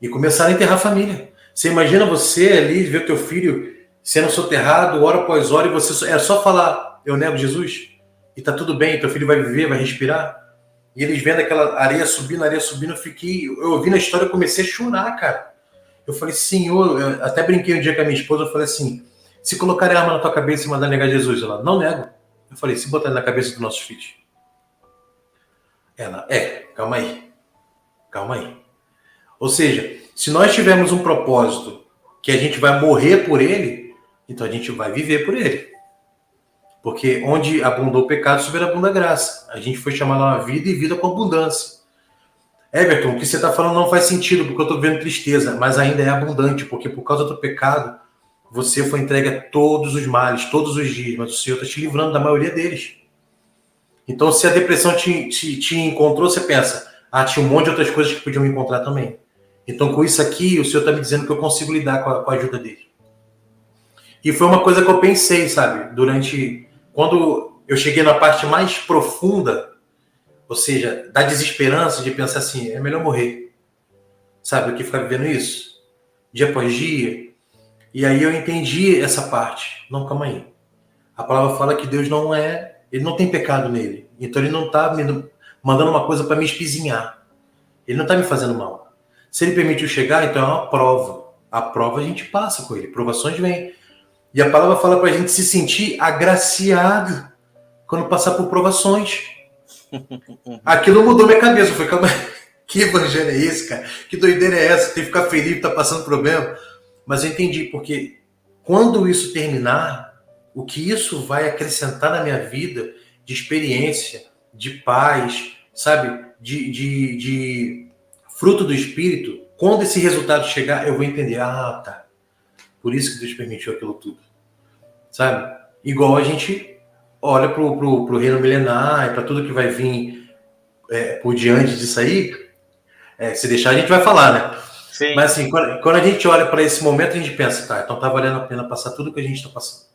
E começaram a enterrar a família. Você imagina você ali, ver o teu filho sendo soterrado, hora após hora, e você é só falar, eu nego Jesus, e tá tudo bem, teu filho vai viver, vai respirar. E eles vendo aquela areia subindo, eu ouvi na história, eu comecei a chorar, cara. Eu falei, Senhor, eu até brinquei um dia com a minha esposa, eu falei assim, se colocarem a arma na tua cabeça e mandar negar Jesus, ela, não nego. Eu falei, se botar na cabeça dos nossos filhos. Ela, calma aí. Ou seja, se nós tivermos um propósito que a gente vai morrer por ele, então a gente vai viver por ele. Porque onde abundou o pecado, superabunda a graça. A gente foi chamado a uma vida e vida com abundância. Everton, o que você está falando não faz sentido, porque eu estou vendo tristeza, mas ainda é abundante, porque por causa do pecado, você foi entregue a todos os males, todos os dias, mas o Senhor está te livrando da maioria deles. Então, se a depressão te encontrou, você pensa, tinha um monte de outras coisas que podiam me encontrar também. Então, com isso aqui, o Senhor está me dizendo que eu consigo lidar com a ajuda dele. E foi uma coisa que eu pensei, sabe, quando eu cheguei na parte mais profunda, ou seja, da desesperança de pensar assim, é melhor morrer, sabe, do que ficar vivendo isso, dia após dia. E aí eu entendi essa parte. Não, calma aí. A palavra fala que Deus ele não tem pecado nele. Então ele não está me mandando uma coisa para me espizinhar. Ele não está me fazendo mal. Se ele permitiu chegar, então é uma prova. A prova a gente passa com ele, provações vêm. E a palavra fala para a gente se sentir agraciado quando passar por provações. Aquilo mudou minha cabeça. Eu falei, calma, que evangelho é esse, cara? Que doideira é essa? Tem que ficar feliz que tá passando problema. Mas eu entendi, porque quando isso terminar, o que isso vai acrescentar na minha vida de experiência, de paz, sabe? De fruto do Espírito, quando esse resultado chegar, eu vou entender, tá. Por isso que Deus permitiu aquilo tudo. Sabe? Igual a gente olha pro reino milenar e para tudo que vai vir por diante disso aí, se deixar a gente vai falar, né? Sim. Mas assim, quando a gente olha para esse momento, a gente pensa, tá, então tá valendo a pena passar tudo que a gente está passando.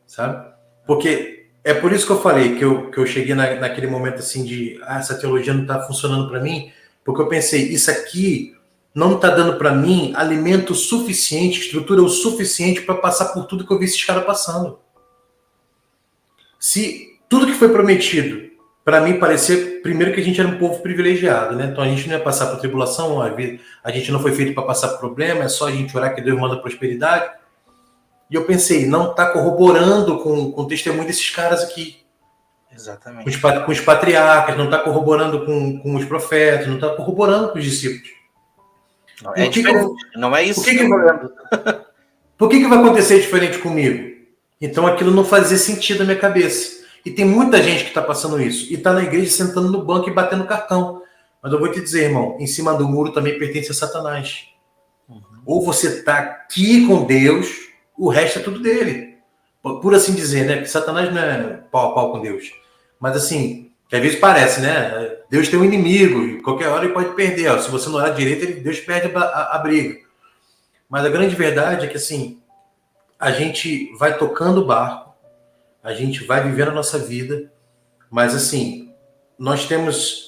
Sabe? Porque é por isso que eu falei que eu cheguei naquele momento assim de essa teologia não está funcionando para mim, porque eu pensei, isso aqui não está dando para mim alimento suficiente, estrutura o suficiente para passar por tudo que eu vi esses caras passando. Se tudo que foi prometido, para mim parecia, primeiro que a gente era um povo privilegiado, né? Então a gente não ia passar por tribulação, a gente não foi feito para passar por problema, é só a gente orar que Deus manda prosperidade. E eu pensei, não está corroborando com o testemunho desses caras aqui. Exatamente. Com os patriarcas, não está corroborando com os profetas, não está corroborando com os discípulos. Não, é diferente, não é isso. Por que vai acontecer diferente comigo? Então aquilo não fazia sentido na minha cabeça. E tem muita gente que está passando isso. E está na igreja sentando no banco e batendo cartão. Mas eu vou te dizer, irmão, em cima do muro também pertence a Satanás. Ou você está aqui com Deus, o resto é tudo dele. Por assim dizer, né? Porque Satanás não é pau a pau com Deus. Mas assim, que às vezes parece, né? Deus tem um inimigo, e qualquer hora ele pode perder. Se você não orar direito, Deus perde a briga. Mas a grande verdade é que assim, a gente vai tocando o barco, a gente vai vivendo a nossa vida, mas assim, nós temos...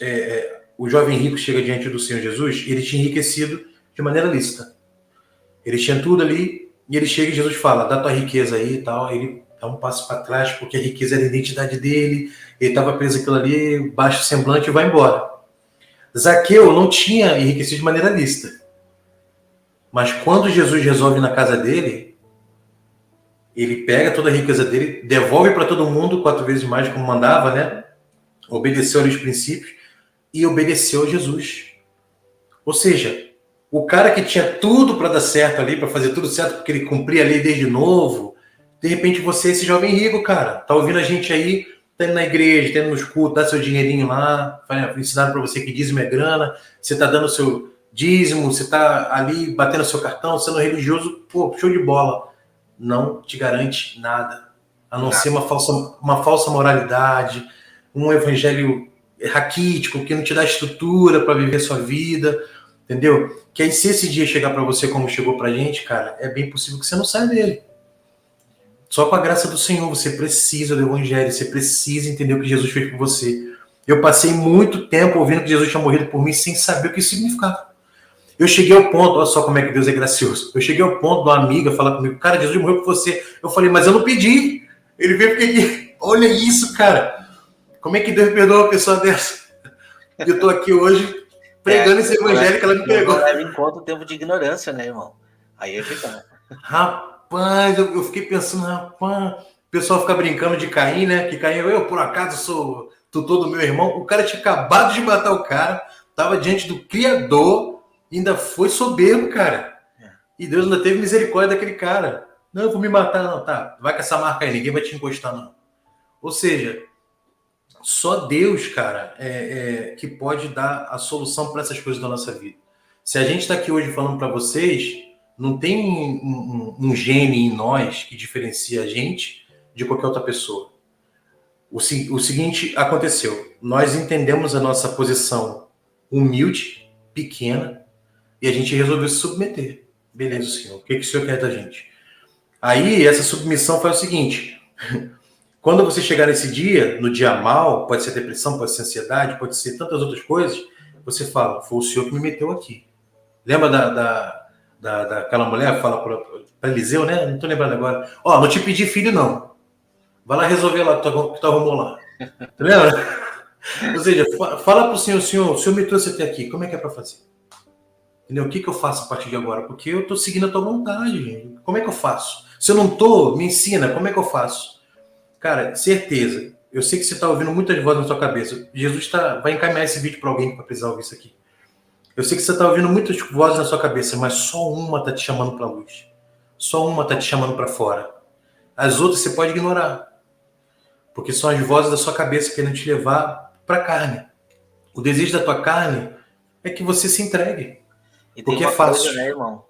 o jovem rico chega diante do Senhor Jesus, ele tinha enriquecido de maneira lícita. Ele tinha tudo ali, e ele chega e Jesus fala, dá tua riqueza aí e tal, ele dá um passo para trás, porque a riqueza era a identidade dele, ele estava preso aquilo ali, baixo semblante e vai embora. Zaqueu não tinha enriquecido de maneira lícita. Mas quando Jesus resolve ir na casa dele, ele pega toda a riqueza dele, devolve para todo mundo 4 vezes mais, como mandava, né? obedeceu aos princípios e obedeceu a Jesus. Ou seja, o cara que tinha tudo para dar certo ali, para fazer tudo certo, porque ele cumpria a lei desde novo, de repente você, esse jovem rico, cara, tá ouvindo a gente aí, tá indo na igreja, tá indo nos cultos, dá seu dinheirinho lá, ensinaram para você que dízimo é grana, você tá dando seu dízimo, você tá ali batendo seu cartão, sendo religioso, pô, show de bola. Não te garante nada, a não ser uma falsa moralidade, um evangelho raquítico que não te dá estrutura para viver sua vida, entendeu? Que aí se esse dia chegar para você como chegou pra gente, cara, é bem possível que você não saia dele. Só com a graça do Senhor, você precisa do evangelho, você precisa entender o que Jesus fez por você. Eu passei muito tempo ouvindo que Jesus tinha morrido por mim sem saber o que isso significava. Eu cheguei ao ponto, olha só como é que Deus é gracioso. Eu cheguei ao ponto de uma amiga falar comigo, cara, Jesus morreu por você. Eu falei, mas eu não pedi. Ele veio porque, olha isso, cara. Como é que Deus perdoa uma pessoa dessa? Eu tô aqui hoje pregando esse evangelho que ela me pregou. Não leva em conta o tempo de ignorância, né, irmão? Aí é que tá. Rapaz, eu fiquei pensando, rapaz, o pessoal fica brincando de Caim, né? Que Caim, eu por acaso sou tutor do meu irmão. O cara tinha acabado de matar o cara, tava diante do Criador, ainda foi soberbo, cara. E Deus ainda teve misericórdia daquele cara. Não, eu vou me matar, não, tá? Vai com essa marca aí, ninguém vai te encostar, não. Ou seja, só Deus, cara, que pode dar a solução para essas coisas da nossa vida. Se a gente está aqui hoje falando para vocês, não tem um gene em nós que diferencia a gente de qualquer outra pessoa. O seguinte aconteceu: nós entendemos a nossa posição humilde, pequena, e a gente resolveu se submeter. Beleza, Senhor. O que o Senhor quer da gente? Aí, essa submissão foi o seguinte: quando você chegar nesse dia, no dia mal, pode ser depressão, pode ser ansiedade, pode ser tantas outras coisas, você fala, foi o Senhor que me meteu aqui. Lembra daquela mulher que fala para Eliseu, né? Não estou lembrando agora. Ó, não te pedi filho, não. Vai lá resolver lá o que tu arrumou lá. Tá vendo? Ou seja, fala para o Senhor me trouxe até aqui, como é que é para fazer? Entendeu? O que eu faço a partir de agora? Porque eu estou seguindo a tua vontade. Como é que eu faço? Se eu não estou, me ensina, como é que eu faço? Cara, certeza. Eu sei que você está ouvindo muitas vozes na sua cabeça. Jesus vai encaminhar esse vídeo para alguém que vai precisar ouvir isso aqui. Eu sei que você está ouvindo muitas vozes na sua cabeça, mas só uma está te chamando para a luz. Só uma está te chamando para fora. As outras você pode ignorar. Porque são as vozes da sua cabeça querendo te levar para a carne. O desejo da tua carne é que você se entregue. E porque é fácil. Coisa, né, irmão?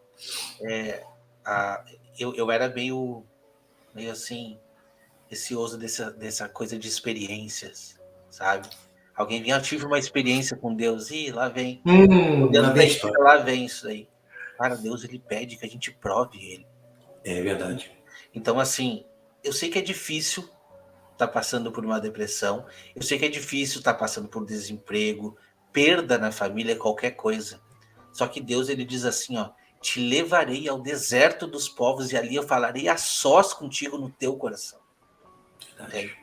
Eu era meio assim, receoso dessa coisa de experiências, sabe? Alguém vinha, tive uma experiência com Deus, e lá vem. Lá vem isso aí. Cara, Deus, ele pede que a gente prove ele. É verdade. Então, assim, eu sei que é difícil estar passando por uma depressão, eu sei que é difícil estar passando por desemprego, perda na família, qualquer coisa. Só que Deus, ele diz assim, ó, te levarei ao deserto dos povos e ali eu falarei a sós contigo no teu coração. Entende?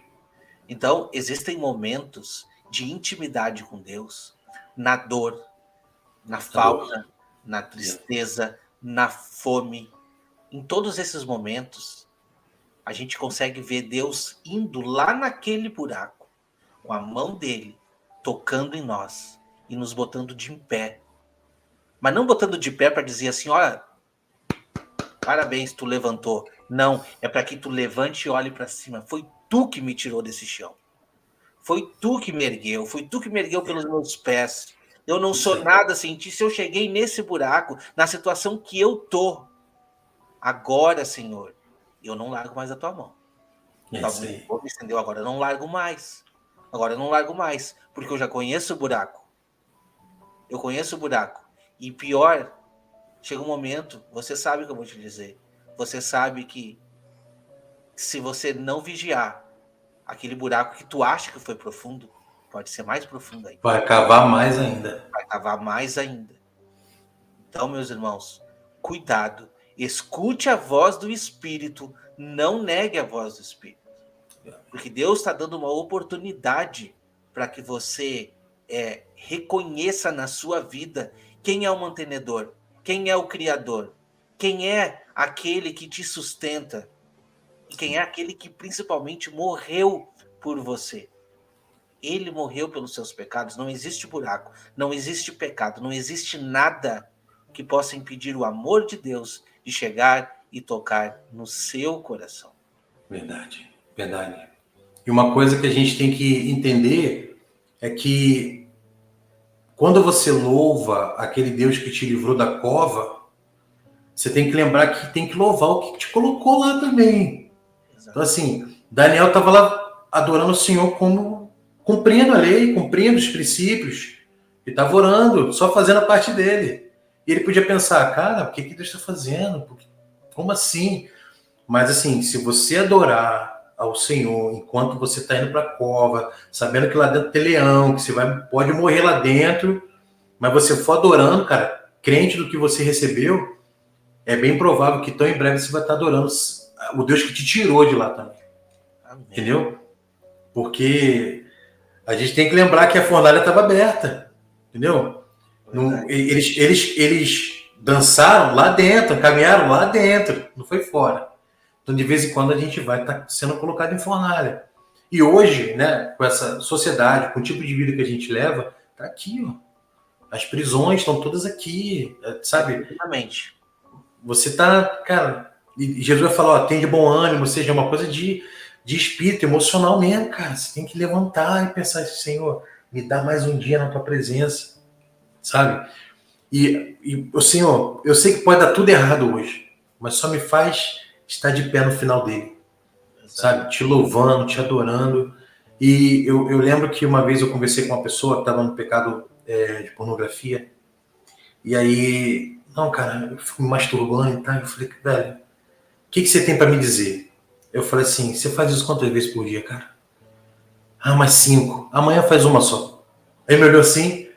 Então, existem momentos de intimidade com Deus, na dor, na falta, na tristeza, na fome. Em todos esses momentos, a gente consegue ver Deus indo lá naquele buraco, com a mão dele, tocando em nós e nos botando de pé. Mas não botando de pé para dizer assim, olha, parabéns, tu levantou. Não, é para que tu levante e olhe para cima. Foi tu que me tirou desse chão. Foi tu que me ergueu. Foi tu que me ergueu pelos meus pés. Eu não sou nada sem ti. Se eu cheguei nesse buraco, na situação que eu tô, agora, Senhor, eu não largo mais a tua mão. Vou me estender agora, eu não largo mais. Agora eu não largo mais, porque eu já conheço o buraco. Eu conheço o buraco. E pior, chega um momento, você sabe o que eu vou te dizer. Você sabe que se você não vigiar, aquele buraco que tu acha que foi profundo, pode ser mais profundo ainda. Vai cavar mais ainda. Vai cavar mais ainda. Então, meus irmãos, cuidado. Escute a voz do Espírito, não negue a voz do Espírito. Porque Deus está dando uma oportunidade para que você reconheça na sua vida quem é o mantenedor, quem é o Criador, quem é aquele que te sustenta, e quem é aquele que principalmente morreu por você. Ele morreu pelos seus pecados. Não existe buraco, não existe pecado, não existe nada que possa impedir o amor de Deus de chegar e tocar no seu coração. Verdade, verdade. E uma coisa que a gente tem que entender é que quando você louva aquele Deus que te livrou da cova, você tem que lembrar que tem que louvar o que te colocou lá também. Então, assim, Daniel estava lá adorando o Senhor como cumprindo a lei, cumprindo os princípios. Ele estava orando, só fazendo a parte dele. E ele podia pensar, cara, o que Deus está fazendo? Como assim? Mas, assim, se você adorar ao Senhor enquanto você está indo para a cova, sabendo que lá dentro tem leão, que você pode morrer lá dentro, mas você for adorando, cara, crente do que você recebeu, é bem provável que tão em breve você vai estar adorando o Deus que te tirou de lá também. Amém. Entendeu? Porque a gente tem que lembrar que a fornalha estava aberta. Entendeu? Eles dançaram lá dentro, caminharam lá dentro, não foi fora. Então, de vez em quando, a gente vai estar sendo colocado em fornalha. E hoje, né, com essa sociedade, com o tipo de vida que a gente leva, tá aqui, ó. As prisões estão todas aqui, sabe? Exatamente. Você tá, cara, e Jesus vai falar, ó, tem de bom ânimo, ou seja, é uma coisa de espírito, emocional mesmo, cara. Você tem que levantar e pensar, Senhor, me dá mais um dia na tua presença, sabe? E Senhor, eu sei que pode dar tudo errado hoje, mas só me faz estar de pé no final dele, sabe? Te louvando, te adorando. E eu lembro que uma vez eu conversei com uma pessoa que estava no pecado de pornografia, e aí, não, cara, eu fico me masturbando e tal. Eu falei, velho, o que você tem para me dizer? Eu falei assim, você faz isso quantas vezes por dia, cara? Ah, mais 5. Amanhã faz uma só. Aí ele me olhou assim,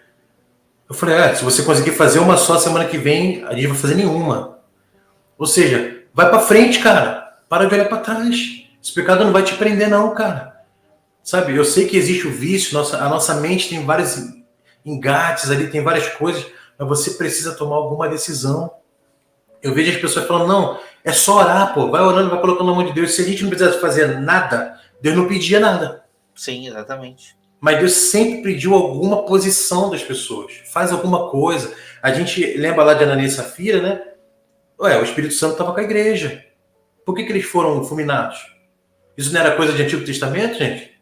eu falei, se você conseguir fazer uma só, semana que vem, a gente vai fazer nenhuma. Ou seja, vai para frente, cara. Para de olhar para trás. Esse pecado não vai te prender, não, cara. Sabe, eu sei que existe o vício, a nossa mente tem vários engates ali, tem várias coisas, mas você precisa tomar alguma decisão. Eu vejo as pessoas falando, não, é só orar, pô, vai orando, vai colocando no nome de Deus. Se a gente não precisasse fazer nada, Deus não pedia nada. Sim, exatamente. Mas Deus sempre pediu alguma posição das pessoas. Faz alguma coisa. A gente lembra lá de Ananias e Safira, né? O Espírito Santo estava com a igreja. Por que eles foram fulminados? Isso não era coisa de Antigo Testamento, gente?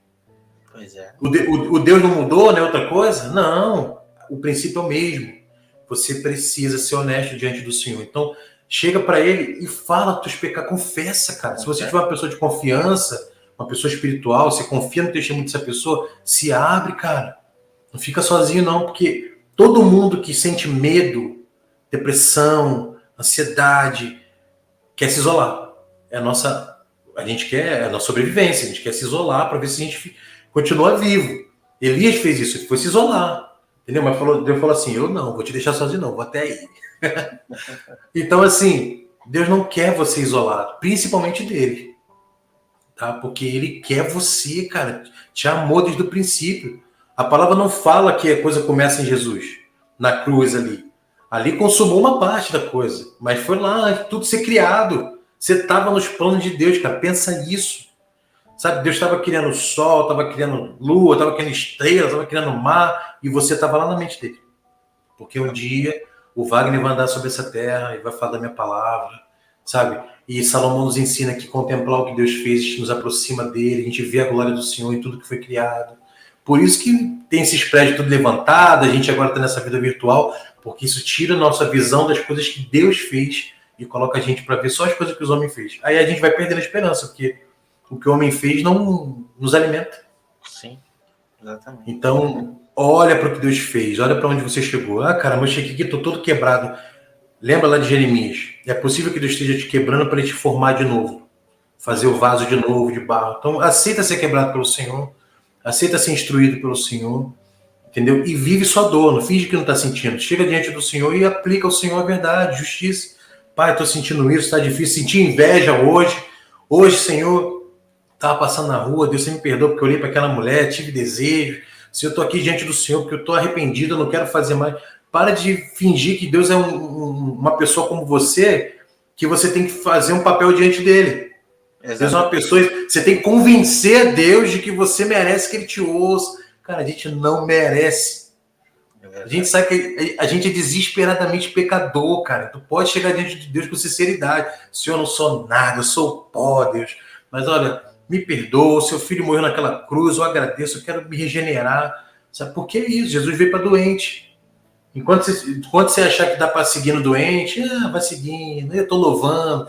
Pois é. O Deus não mudou, né? Outra coisa? Não. O princípio é o mesmo. Você precisa ser honesto diante do Senhor. Então, chega para ele e fala teus pecados. Confessa, cara. Se você tiver uma pessoa de confiança, uma pessoa espiritual, você confia no testemunho dessa pessoa, se abre, cara. Não fica sozinho, não. Porque todo mundo que sente medo, depressão, ansiedade, quer se isolar. A gente quer a nossa sobrevivência, a gente quer se isolar para ver se a gente continua vivo. Elias fez isso, ele foi se isolar. Entendeu? Mas Deus falou assim, eu não, vou te deixar sozinho não, vou até aí. Então, assim, Deus não quer você isolado, principalmente dele. Tá? Porque ele quer você, cara. Te amou desde o princípio. A palavra não fala que a coisa começa em Jesus, na cruz ali. Ali consumou uma parte da coisa, mas foi lá, tudo ser criado. Você estava nos planos de Deus, cara. Pensa nisso. Sabe, Deus estava criando o sol, estava criando lua, estava criando estrelas, estava criando mar, e você estava lá na mente dele. Porque um dia o Wagner vai andar sobre essa terra e vai falar da minha palavra, sabe? E Salomão nos ensina que contemplar o que Deus fez nos aproxima dele, a gente vê a glória do Senhor em tudo que foi criado. Por isso que tem esses prédios tudo levantado, a gente agora está nessa vida virtual, porque isso tira a nossa visão das coisas que Deus fez e coloca a gente para ver só as coisas que os homens fez. Aí a gente vai perdendo a esperança, porque o que o homem fez não nos alimenta. Sim, exatamente. Então, olha para o que Deus fez, olha para onde você chegou. Ah, caramba, eu cheguei aqui, estou todo quebrado. Lembra lá de Jeremias? É possível que Deus esteja te quebrando para ele te formar de novo. Fazer o vaso de novo, de barro. Então, aceita ser quebrado pelo Senhor. Aceita ser instruído pelo Senhor. Entendeu? E vive sua dor, não finge que não está sentindo. Chega diante do Senhor e aplica ao Senhor a verdade, justiça. Pai, estou sentindo isso, está difícil. Senti inveja hoje. Hoje, Senhor, estava passando na rua, Deus, você me perdoa porque eu olhei para aquela mulher, tive desejo. Se eu estou aqui diante do Senhor porque eu estou arrependido, eu não quero fazer mais. Para de fingir que Deus é uma pessoa como você, que você tem que fazer um papel diante dele. Exatamente. Deus é uma pessoa, você tem que convencer a Deus de que você merece que ele te ouça, Cara, a gente não merece. A gente sabe que a gente é desesperadamente pecador, cara. Tu pode chegar diante de Deus com sinceridade. Senhor, eu não sou nada, eu sou pó, Deus. Mas olha, me perdoa, seu filho morreu naquela cruz, eu agradeço, eu quero me regenerar. Sabe por que é isso? Jesus veio para doente. Enquanto você achar que dá para seguir no doente, vai seguindo, eu estou louvando.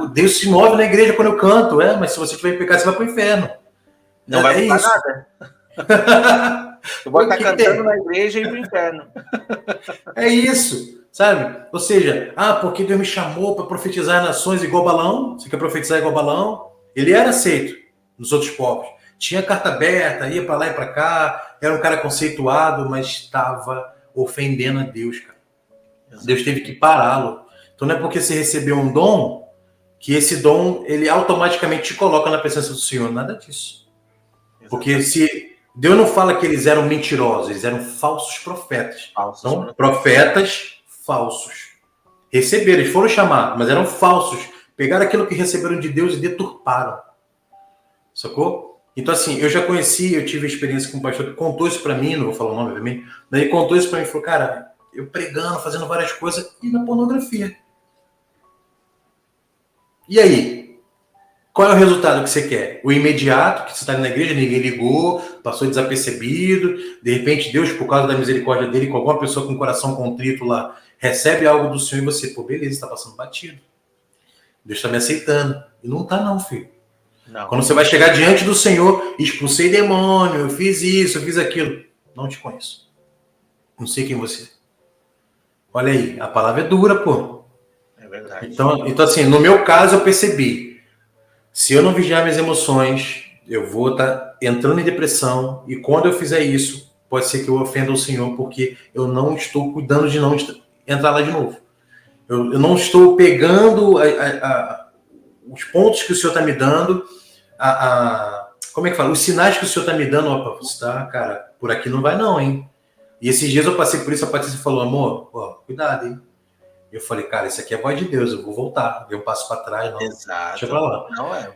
O Deus se move na igreja quando eu canto, mas se você tiver em pecado, você vai para o inferno. Não vai mudar isso. Nada. Tu pode estar cantando na igreja e ir para o inferno. É isso, sabe? Ou seja, porque Deus me chamou para profetizar nações igual Balão. Você quer profetizar igual Balão? Ele era aceito nos outros povos. Tinha carta aberta, ia para lá e para cá, era um cara conceituado, mas estava ofendendo a Deus, cara. Exatamente. Deus teve que pará-lo. Então não é porque você recebeu um dom que esse dom ele automaticamente te coloca na presença do Senhor. Nada disso. Exatamente. Porque se Deus não fala que eles eram mentirosos, eles eram falsos profetas. Então, profetas falsos. Receberam, eles foram chamados, mas eram falsos. Pegaram aquilo que receberam de Deus e deturparam. Sacou? Então, assim, eu já conheci, eu tive experiência com um pastor que contou isso pra mim, não vou falar o nome, obviamente, mas ele contou isso pra mim e falou, cara, eu pregando, fazendo várias coisas, e na pornografia. E aí? Qual é o resultado que você quer? O imediato, que você está na igreja, ninguém ligou, passou desapercebido, de repente Deus, por causa da misericórdia dele, com alguma pessoa com o coração contrito lá, recebe algo do Senhor e você, beleza, está passando batido. Deus está me aceitando. E não está não, filho. Não. Quando você vai chegar diante do Senhor, expulsei demônio, eu fiz isso, eu fiz aquilo. Não te conheço. Não sei quem você é. Olha aí, a palavra é dura, pô. É verdade. Então assim, no meu caso, eu percebi. Se eu não vigiar minhas emoções, eu vou estar entrando em depressão. E quando eu fizer isso, pode ser que eu ofenda o Senhor, porque eu não estou cuidando de não entrar lá de novo. Eu não estou pegando os pontos que o Senhor está me dando, como é que fala? Os sinais que o Senhor está me dando, opa, você tá, cara, por aqui não vai não, hein? E esses dias eu passei por isso, a Patrícia falou, amor, cuidado, hein? Eu falei, cara, isso aqui é a voz de Deus, eu vou voltar. Dei um passo para trás, não. Exato. Deixa pra lá. Não é.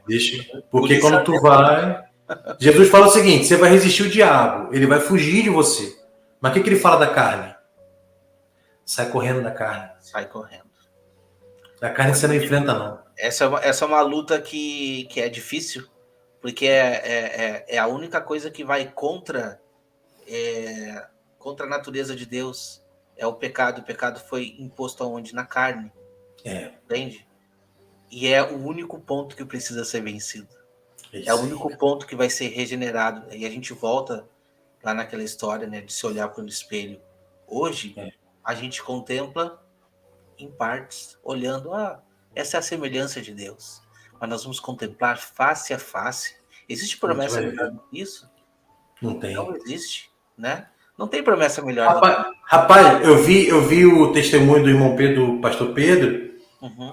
Porque quando tu vai... Jesus fala o seguinte, você vai resistir o diabo, ele vai fugir de você. Mas o que ele fala da carne? Sai correndo da carne. Sai correndo. Da carne você não enfrenta, não. Essa é uma luta que é difícil, porque é a única coisa que vai contra a natureza de Deus. É o pecado. O pecado foi imposto aonde? Na carne. Entende? E é o único ponto que precisa ser vencido. É o único ponto que vai ser regenerado. E a gente volta lá naquela história, né, de se olhar pelo espelho. Hoje, a gente contempla em partes, olhando, essa é a semelhança de Deus. Mas nós vamos contemplar face a face. Existe promessa melhor do que isso? Não tem. Não existe, né? Não tem promessa melhor. Rapaz, eu vi o testemunho do irmão Pedro, do pastor Pedro,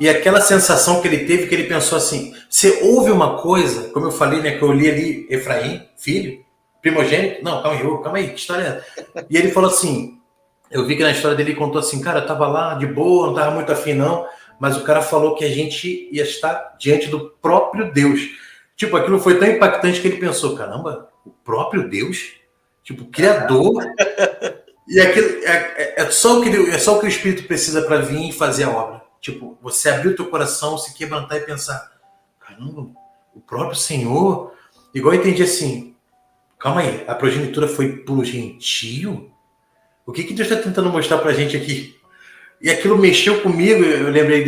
e aquela sensação que ele teve, que ele pensou assim, você ouve uma coisa, como eu falei, né, que eu li ali, Efraim, filho, primogênito, não, calma aí, que história é? E ele falou assim, eu vi que na história dele ele contou assim, cara, eu tava lá de boa, não tava muito afim não, mas o cara falou que a gente ia estar diante do próprio Deus. Tipo, aquilo foi tão impactante que ele pensou, caramba, o próprio Deus? Tipo, o Criador? E aquilo é só o que o Espírito precisa para vir e fazer a obra. Tipo, você abrir o teu coração, se quebrantar e pensar, caramba, o próprio Senhor? Igual eu entendi assim, calma aí, a progenitura foi pro gentio? O que Deus está tentando mostrar pra gente aqui? E aquilo mexeu comigo, eu lembrei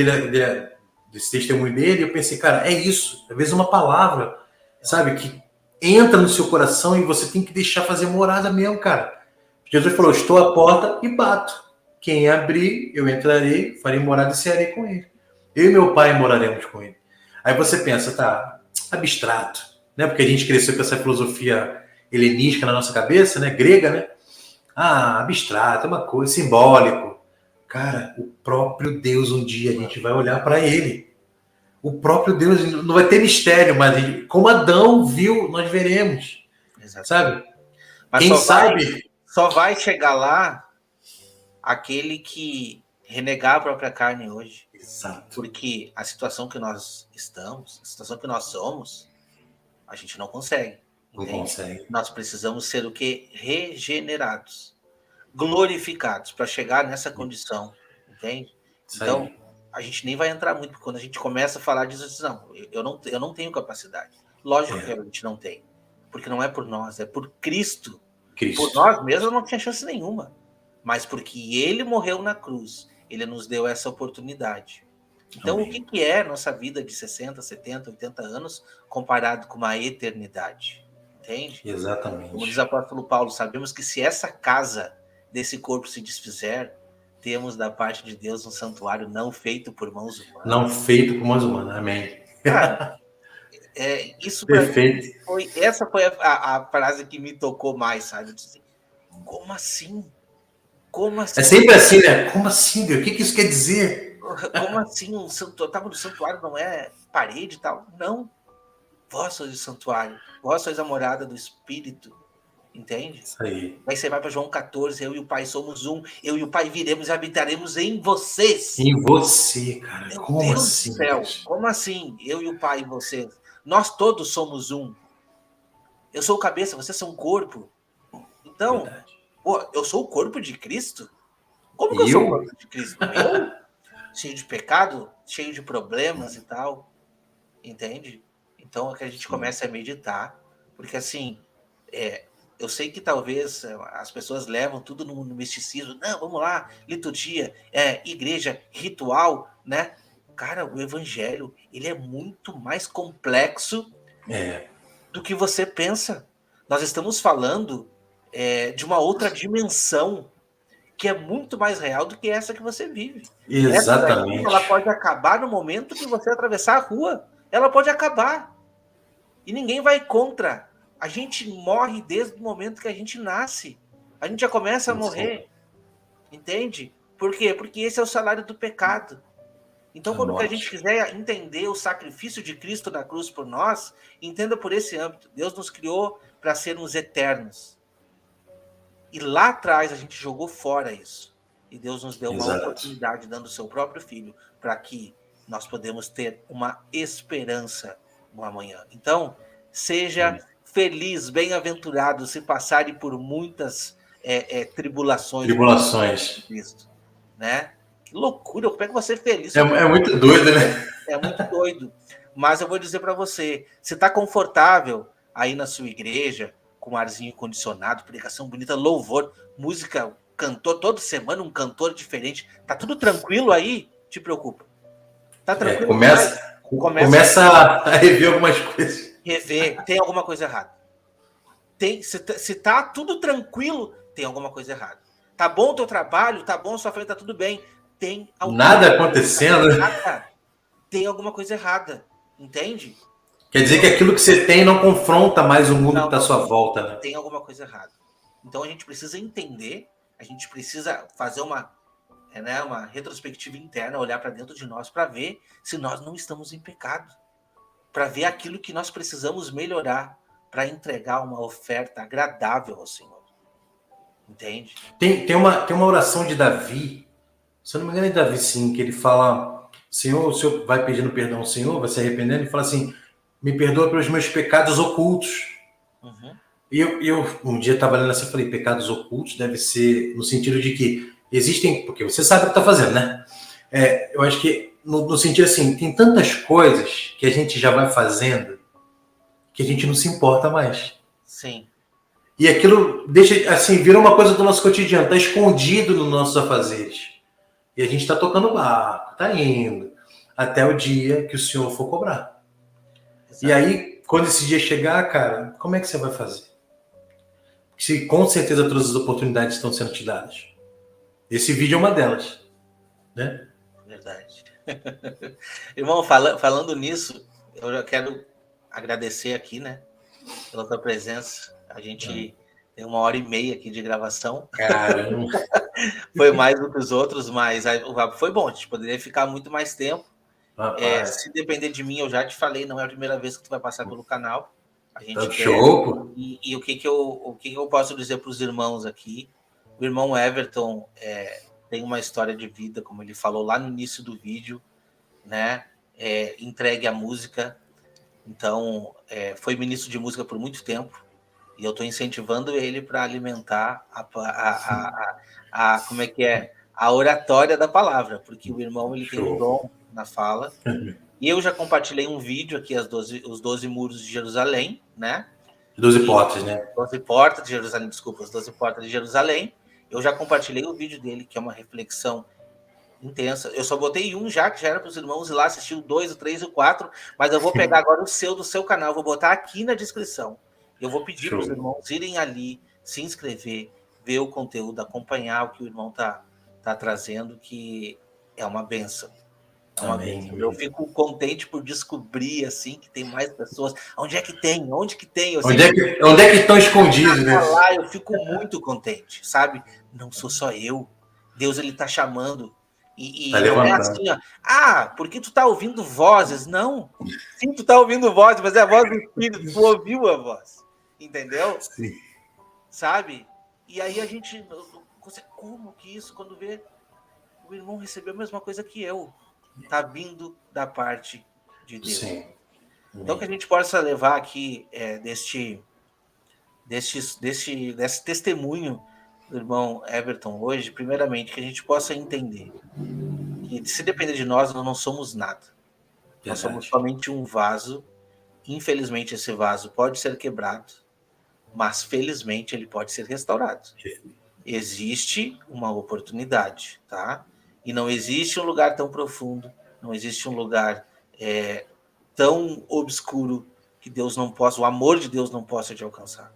desse testemunho dele, e eu pensei, cara, é isso. Às vezes uma palavra, sabe, que entra no seu coração e você tem que deixar fazer morada mesmo, cara. Jesus falou, estou à porta e bato. Quem abrir, eu entrarei, farei morada e cearei com ele. Eu e meu pai moraremos com ele. Aí você pensa, tá, abstrato, né? Porque a gente cresceu com essa filosofia helenística na nossa cabeça, né? Grega, né? Abstrato, é uma coisa, simbólico. Cara, o próprio Deus, um dia a gente vai olhar para ele. O próprio Deus, não vai ter mistério, mas como Adão viu, nós veremos. Exatamente. Sabe? Mas quem sabe... Só vai chegar lá aquele que renegar a própria carne hoje. Exato. Porque a situação que nós estamos, a situação que nós somos, a gente não consegue. Não entende? consegue. Nós precisamos ser o quê? Regenerados, glorificados, para chegar nessa condição, entende? Isso Então, aí. a gente nem vai entrar muito, porque quando a gente começa a falar disso, diz, não, eu não tenho capacidade. Lógico que É, a gente não tem, porque não é por nós, é por Cristo. Por Cristo. nós mesmos não tinha chance nenhuma, mas porque ele morreu na cruz, ele nos deu essa oportunidade. Então, o que Amém. que é nossa vida de 60, 70, 80 anos comparado com uma eternidade? Entende? Como diz o Exatamente. apóstolo Paulo, sabemos que se essa casa desse corpo se desfizer, temos da parte de Deus um santuário não feito por mãos humanas. Não feito por mãos humanas. Amém. Cara, isso para mim Perfeito. foi. Essa foi a frase que me tocou mais, sabe? Eu disse assim, como assim? Como É assim? sempre assim, né? Como assim, Deus? O que isso quer dizer? Como assim? Tava no santuário, não é parede e tal? Não. Vós sois o santuário. Vós sois a morada do Espírito. Entende? Isso aí. Aí você vai para João 14, eu e o Pai somos um, eu e o Pai viremos e habitaremos em vocês. Em você, cara. Meu Como Deus do assim, céu, Deus? como assim? Eu e o Pai e vocês. Nós todos somos um. Eu sou o cabeça, vocês são o corpo. Então, Verdade. pô, eu sou o corpo de Cristo? Como que eu E sou o eu? corpo de Cristo? Eu? Cheio de pecado, cheio de problemas e tal, entende? Então é que a gente Sim. começa a meditar, porque assim, eu sei que talvez as pessoas levam tudo no misticismo, não, vamos lá, liturgia, igreja, ritual, né? Cara, o evangelho, ele é muito mais complexo É. do que você pensa. Nós estamos falando de uma outra dimensão que é muito mais real do que essa que você vive. Essa daqui, ela Exatamente. pode acabar no momento que você atravessar a rua. Ela pode acabar. E ninguém vai contra. A gente morre desde o momento que a gente nasce. A gente já começa a Isso aí. morrer. Entende? Por quê? Porque esse é o salário do pecado. Então, A quando que a gente morte. quiser entender o sacrifício de Cristo na cruz por nós, entenda por esse âmbito. Deus nos criou para sermos eternos. E lá atrás a gente jogou fora isso. E Deus nos deu uma Exato. oportunidade, dando o seu próprio filho, para que nós podemos ter uma esperança no amanhã. Então, seja feliz, bem-aventurado, se passarem por muitas tribulações por causa de Tribulações. Cristo. Né? Que loucura, como é que você é feliz É, sobre é muito doido, né? é muito doido. Mas eu vou dizer para você, você está confortável aí na sua igreja, com um arzinho condicionado, pregação bonita, louvor, música, cantor, toda semana um cantor diferente. Tá tudo tranquilo aí? Te preocupa. Tá É, tranquilo demais? Começa começa a rever algumas coisas. a rever, tem alguma coisa errada. Se tá tudo tranquilo, tem alguma coisa errada. Tá bom o teu trabalho, tá bom a sua frente, tá tudo bem. Tem alguma Nada coisa acontecendo. errada. Tem alguma coisa errada. Entende? Quer dizer que Então, aquilo que você tem não confronta mais o mundo que não, está à não, sua não. volta, né? Tem alguma coisa errada. Então a gente precisa entender, a gente precisa fazer uma retrospectiva interna, olhar para dentro de nós para ver se nós não estamos em pecado, para ver aquilo que nós precisamos melhorar, para entregar uma oferta agradável ao Senhor. Entende? Tem uma oração de Davi, se eu não me engano é Davi sim, que ele fala, Senhor, o Senhor vai pedindo perdão ao Senhor, vai se arrependendo, e fala assim, me perdoa pelos meus pecados ocultos. Uhum. E eu um dia estava lendo assim, eu falei, pecados ocultos deve ser no sentido de que existem, porque você sabe o que está fazendo, né? Eu acho que no sentido assim, tem tantas coisas que a gente já vai fazendo que a gente não se importa mais. Sim. E aquilo deixa, assim, vira uma coisa do nosso cotidiano, está escondido nos nossos afazeres. E a gente está tocando barco, está indo, até o dia que o Senhor for cobrar. E Exato. aí, quando esse dia chegar, cara, como é que você vai fazer? Se com certeza todas as oportunidades estão sendo te dadas. Esse vídeo é uma delas, né? Verdade. Irmão, falando nisso, eu já quero agradecer aqui, né, pela tua presença. A gente tem 1h30 aqui de gravação. Caramba. Foi mais do que os outros, mas o papo foi bom. A gente poderia ficar muito mais tempo. Rapaz, Se depender de mim, eu já te falei, não é a primeira vez que tu vai passar pelo canal. A tá gente quer. show, pô. E o que eu posso dizer para os irmãos aqui? O irmão Everton tem uma história de vida, como ele falou lá no início do vídeo, né? Entregue a música, Então, foi ministro de música por muito tempo, e eu estou incentivando ele para alimentar como é que é? A oratória da palavra, porque o irmão ele tem um Show. dom na fala. E eu já compartilhei um vídeo aqui, os 12 muros de Jerusalém, né? 12 portas, né? 12 portas de Jerusalém, desculpa, as 12 portas de Jerusalém. Eu já compartilhei o vídeo dele, que é uma reflexão intensa. Eu só botei um já, que já era para os irmãos ir lá assistir o 2, o 3 e o 4, mas eu vou pegar agora o seu, do seu canal, vou botar aqui na descrição. Eu vou pedir para os irmãos irem ali, se inscrever, ver o conteúdo, acompanhar o que o irmão tá trazendo, que é uma benção. É uma benção. Eu fico contente por descobrir assim que tem mais pessoas. Onde é que tem? Onde que tem? Onde é que estão escondidos, né? Lá eu fico muito contente, sabe? Não sou só eu. Deus ele tá chamando. E tá não é assim, ó. Porque tu tá ouvindo vozes. Não. Sim, tu tá ouvindo vozes, mas é a voz do Espírito. Tu ouviu a voz. Entendeu? Sim. Sabe? E aí a gente... Como que isso? Quando vê, o irmão recebeu a mesma coisa que eu. Tá vindo da parte de Deus. Sim. Então que a gente possa levar aqui desse testemunho do irmão Everton hoje, primeiramente, que a gente possa entender que se depender de nós não somos nada. Verdade. Nós somos somente um vaso. Infelizmente esse vaso pode ser quebrado, mas felizmente ele pode ser restaurado. Existe uma oportunidade, tá? E não existe um lugar tão profundo, não existe um lugar tão obscuro que Deus não possa, o amor de Deus não possa te alcançar.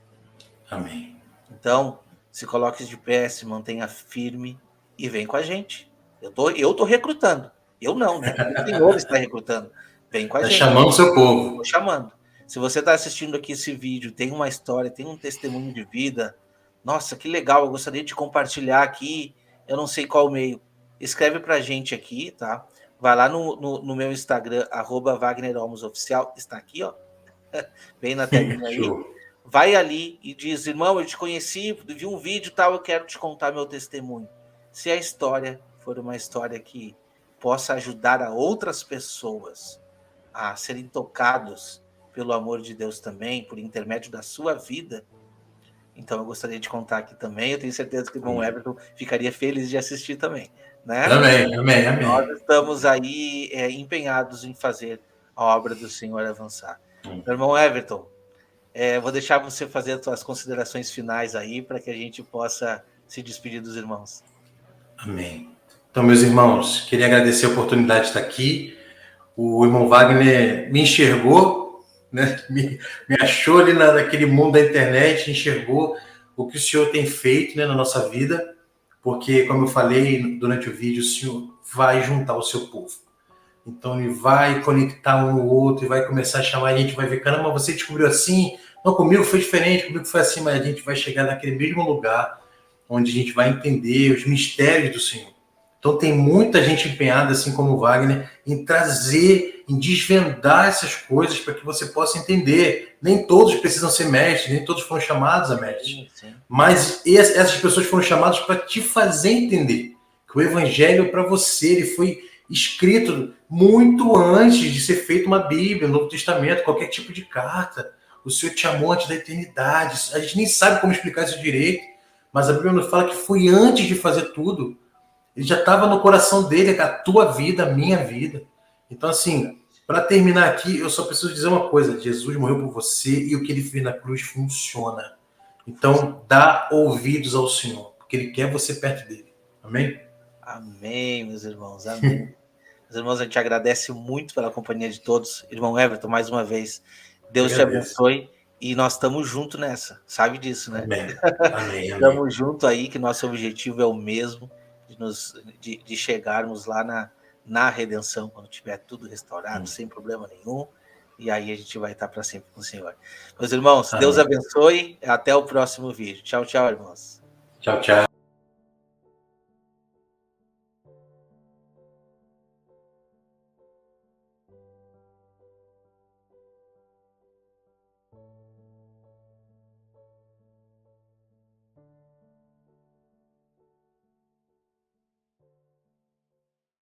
Amém. Então, se coloque de pé, se mantenha firme e vem com a gente. Eu tô recrutando. Eu não, né? O Senhor está recrutando. Vem com a gente. Está chamando o seu povo. Estou chamando. Se você está assistindo aqui esse vídeo, tem uma história, tem um testemunho de vida, nossa, que legal, eu gostaria de compartilhar aqui, eu não sei qual meio. Escreve pra gente aqui, tá? Vai lá no meu Instagram, @WagnerOlmosOficial, está aqui, ó. Bem na telinha aí. Vai ali e diz, irmão, eu te conheci, vi um vídeo e tal, eu quero te contar meu testemunho. Se a história for uma história que possa ajudar a outras pessoas a serem tocados pelo amor de Deus também, por intermédio da sua vida, então eu gostaria de contar aqui também. Eu tenho certeza que o irmão Everton ficaria feliz de assistir também, né? Amém. Nós estamos aí empenhados em fazer a obra do Senhor avançar. Meu irmão Everton, vou deixar você fazer as suas considerações finais aí para que a gente possa se despedir dos irmãos. Amém. Então, meus irmãos, queria agradecer a oportunidade de estar aqui. O irmão Wagner me enxergou, né? me achou ali naquele mundo da internet, enxergou o que o Senhor tem feito, né, na nossa vida, porque, como eu falei durante o vídeo, o Senhor vai juntar o seu povo. Então, ele vai conectar um no outro e vai começar a chamar, a gente vai ver, caramba, você descobriu assim, não, comigo foi diferente, comigo foi assim, mas a gente vai chegar naquele mesmo lugar onde a gente vai entender os mistérios do Senhor. Então tem muita gente empenhada, assim como o Wagner, em trazer, em desvendar essas coisas para que você possa entender. Nem todos precisam ser mestres, nem todos foram chamados a mestres. Sim. Mas essas pessoas foram chamadas para te fazer entender que o Evangelho é para você, ele foi escrito muito antes de ser feita uma Bíblia, Novo Testamento, qualquer tipo de carta. O Senhor te amou antes da eternidade. A gente nem sabe como explicar isso direito, mas a Bíblia nos fala que foi antes de fazer tudo. Ele já estava no coração dele, a tua vida, a minha vida. Então, assim, para terminar aqui, eu só preciso dizer uma coisa. Jesus morreu por você e o que ele fez na cruz funciona. Então, dá ouvidos ao Senhor, porque ele quer você perto dele. Amém? Amém, meus irmãos. Amém. Meus irmãos, a gente agradece muito pela companhia de todos. Irmão Everton, mais uma vez, Deus te abençoe. E nós estamos juntos nessa. Sabe disso, né? Amém. Estamos juntos aí, que nosso objetivo é o mesmo. De chegarmos lá na redenção, quando tiver tudo restaurado, sem problema nenhum, e aí a gente vai estar para sempre com o Senhor. Meus irmãos, Deus abençoe, até o próximo vídeo. Tchau, irmãos. Tchau.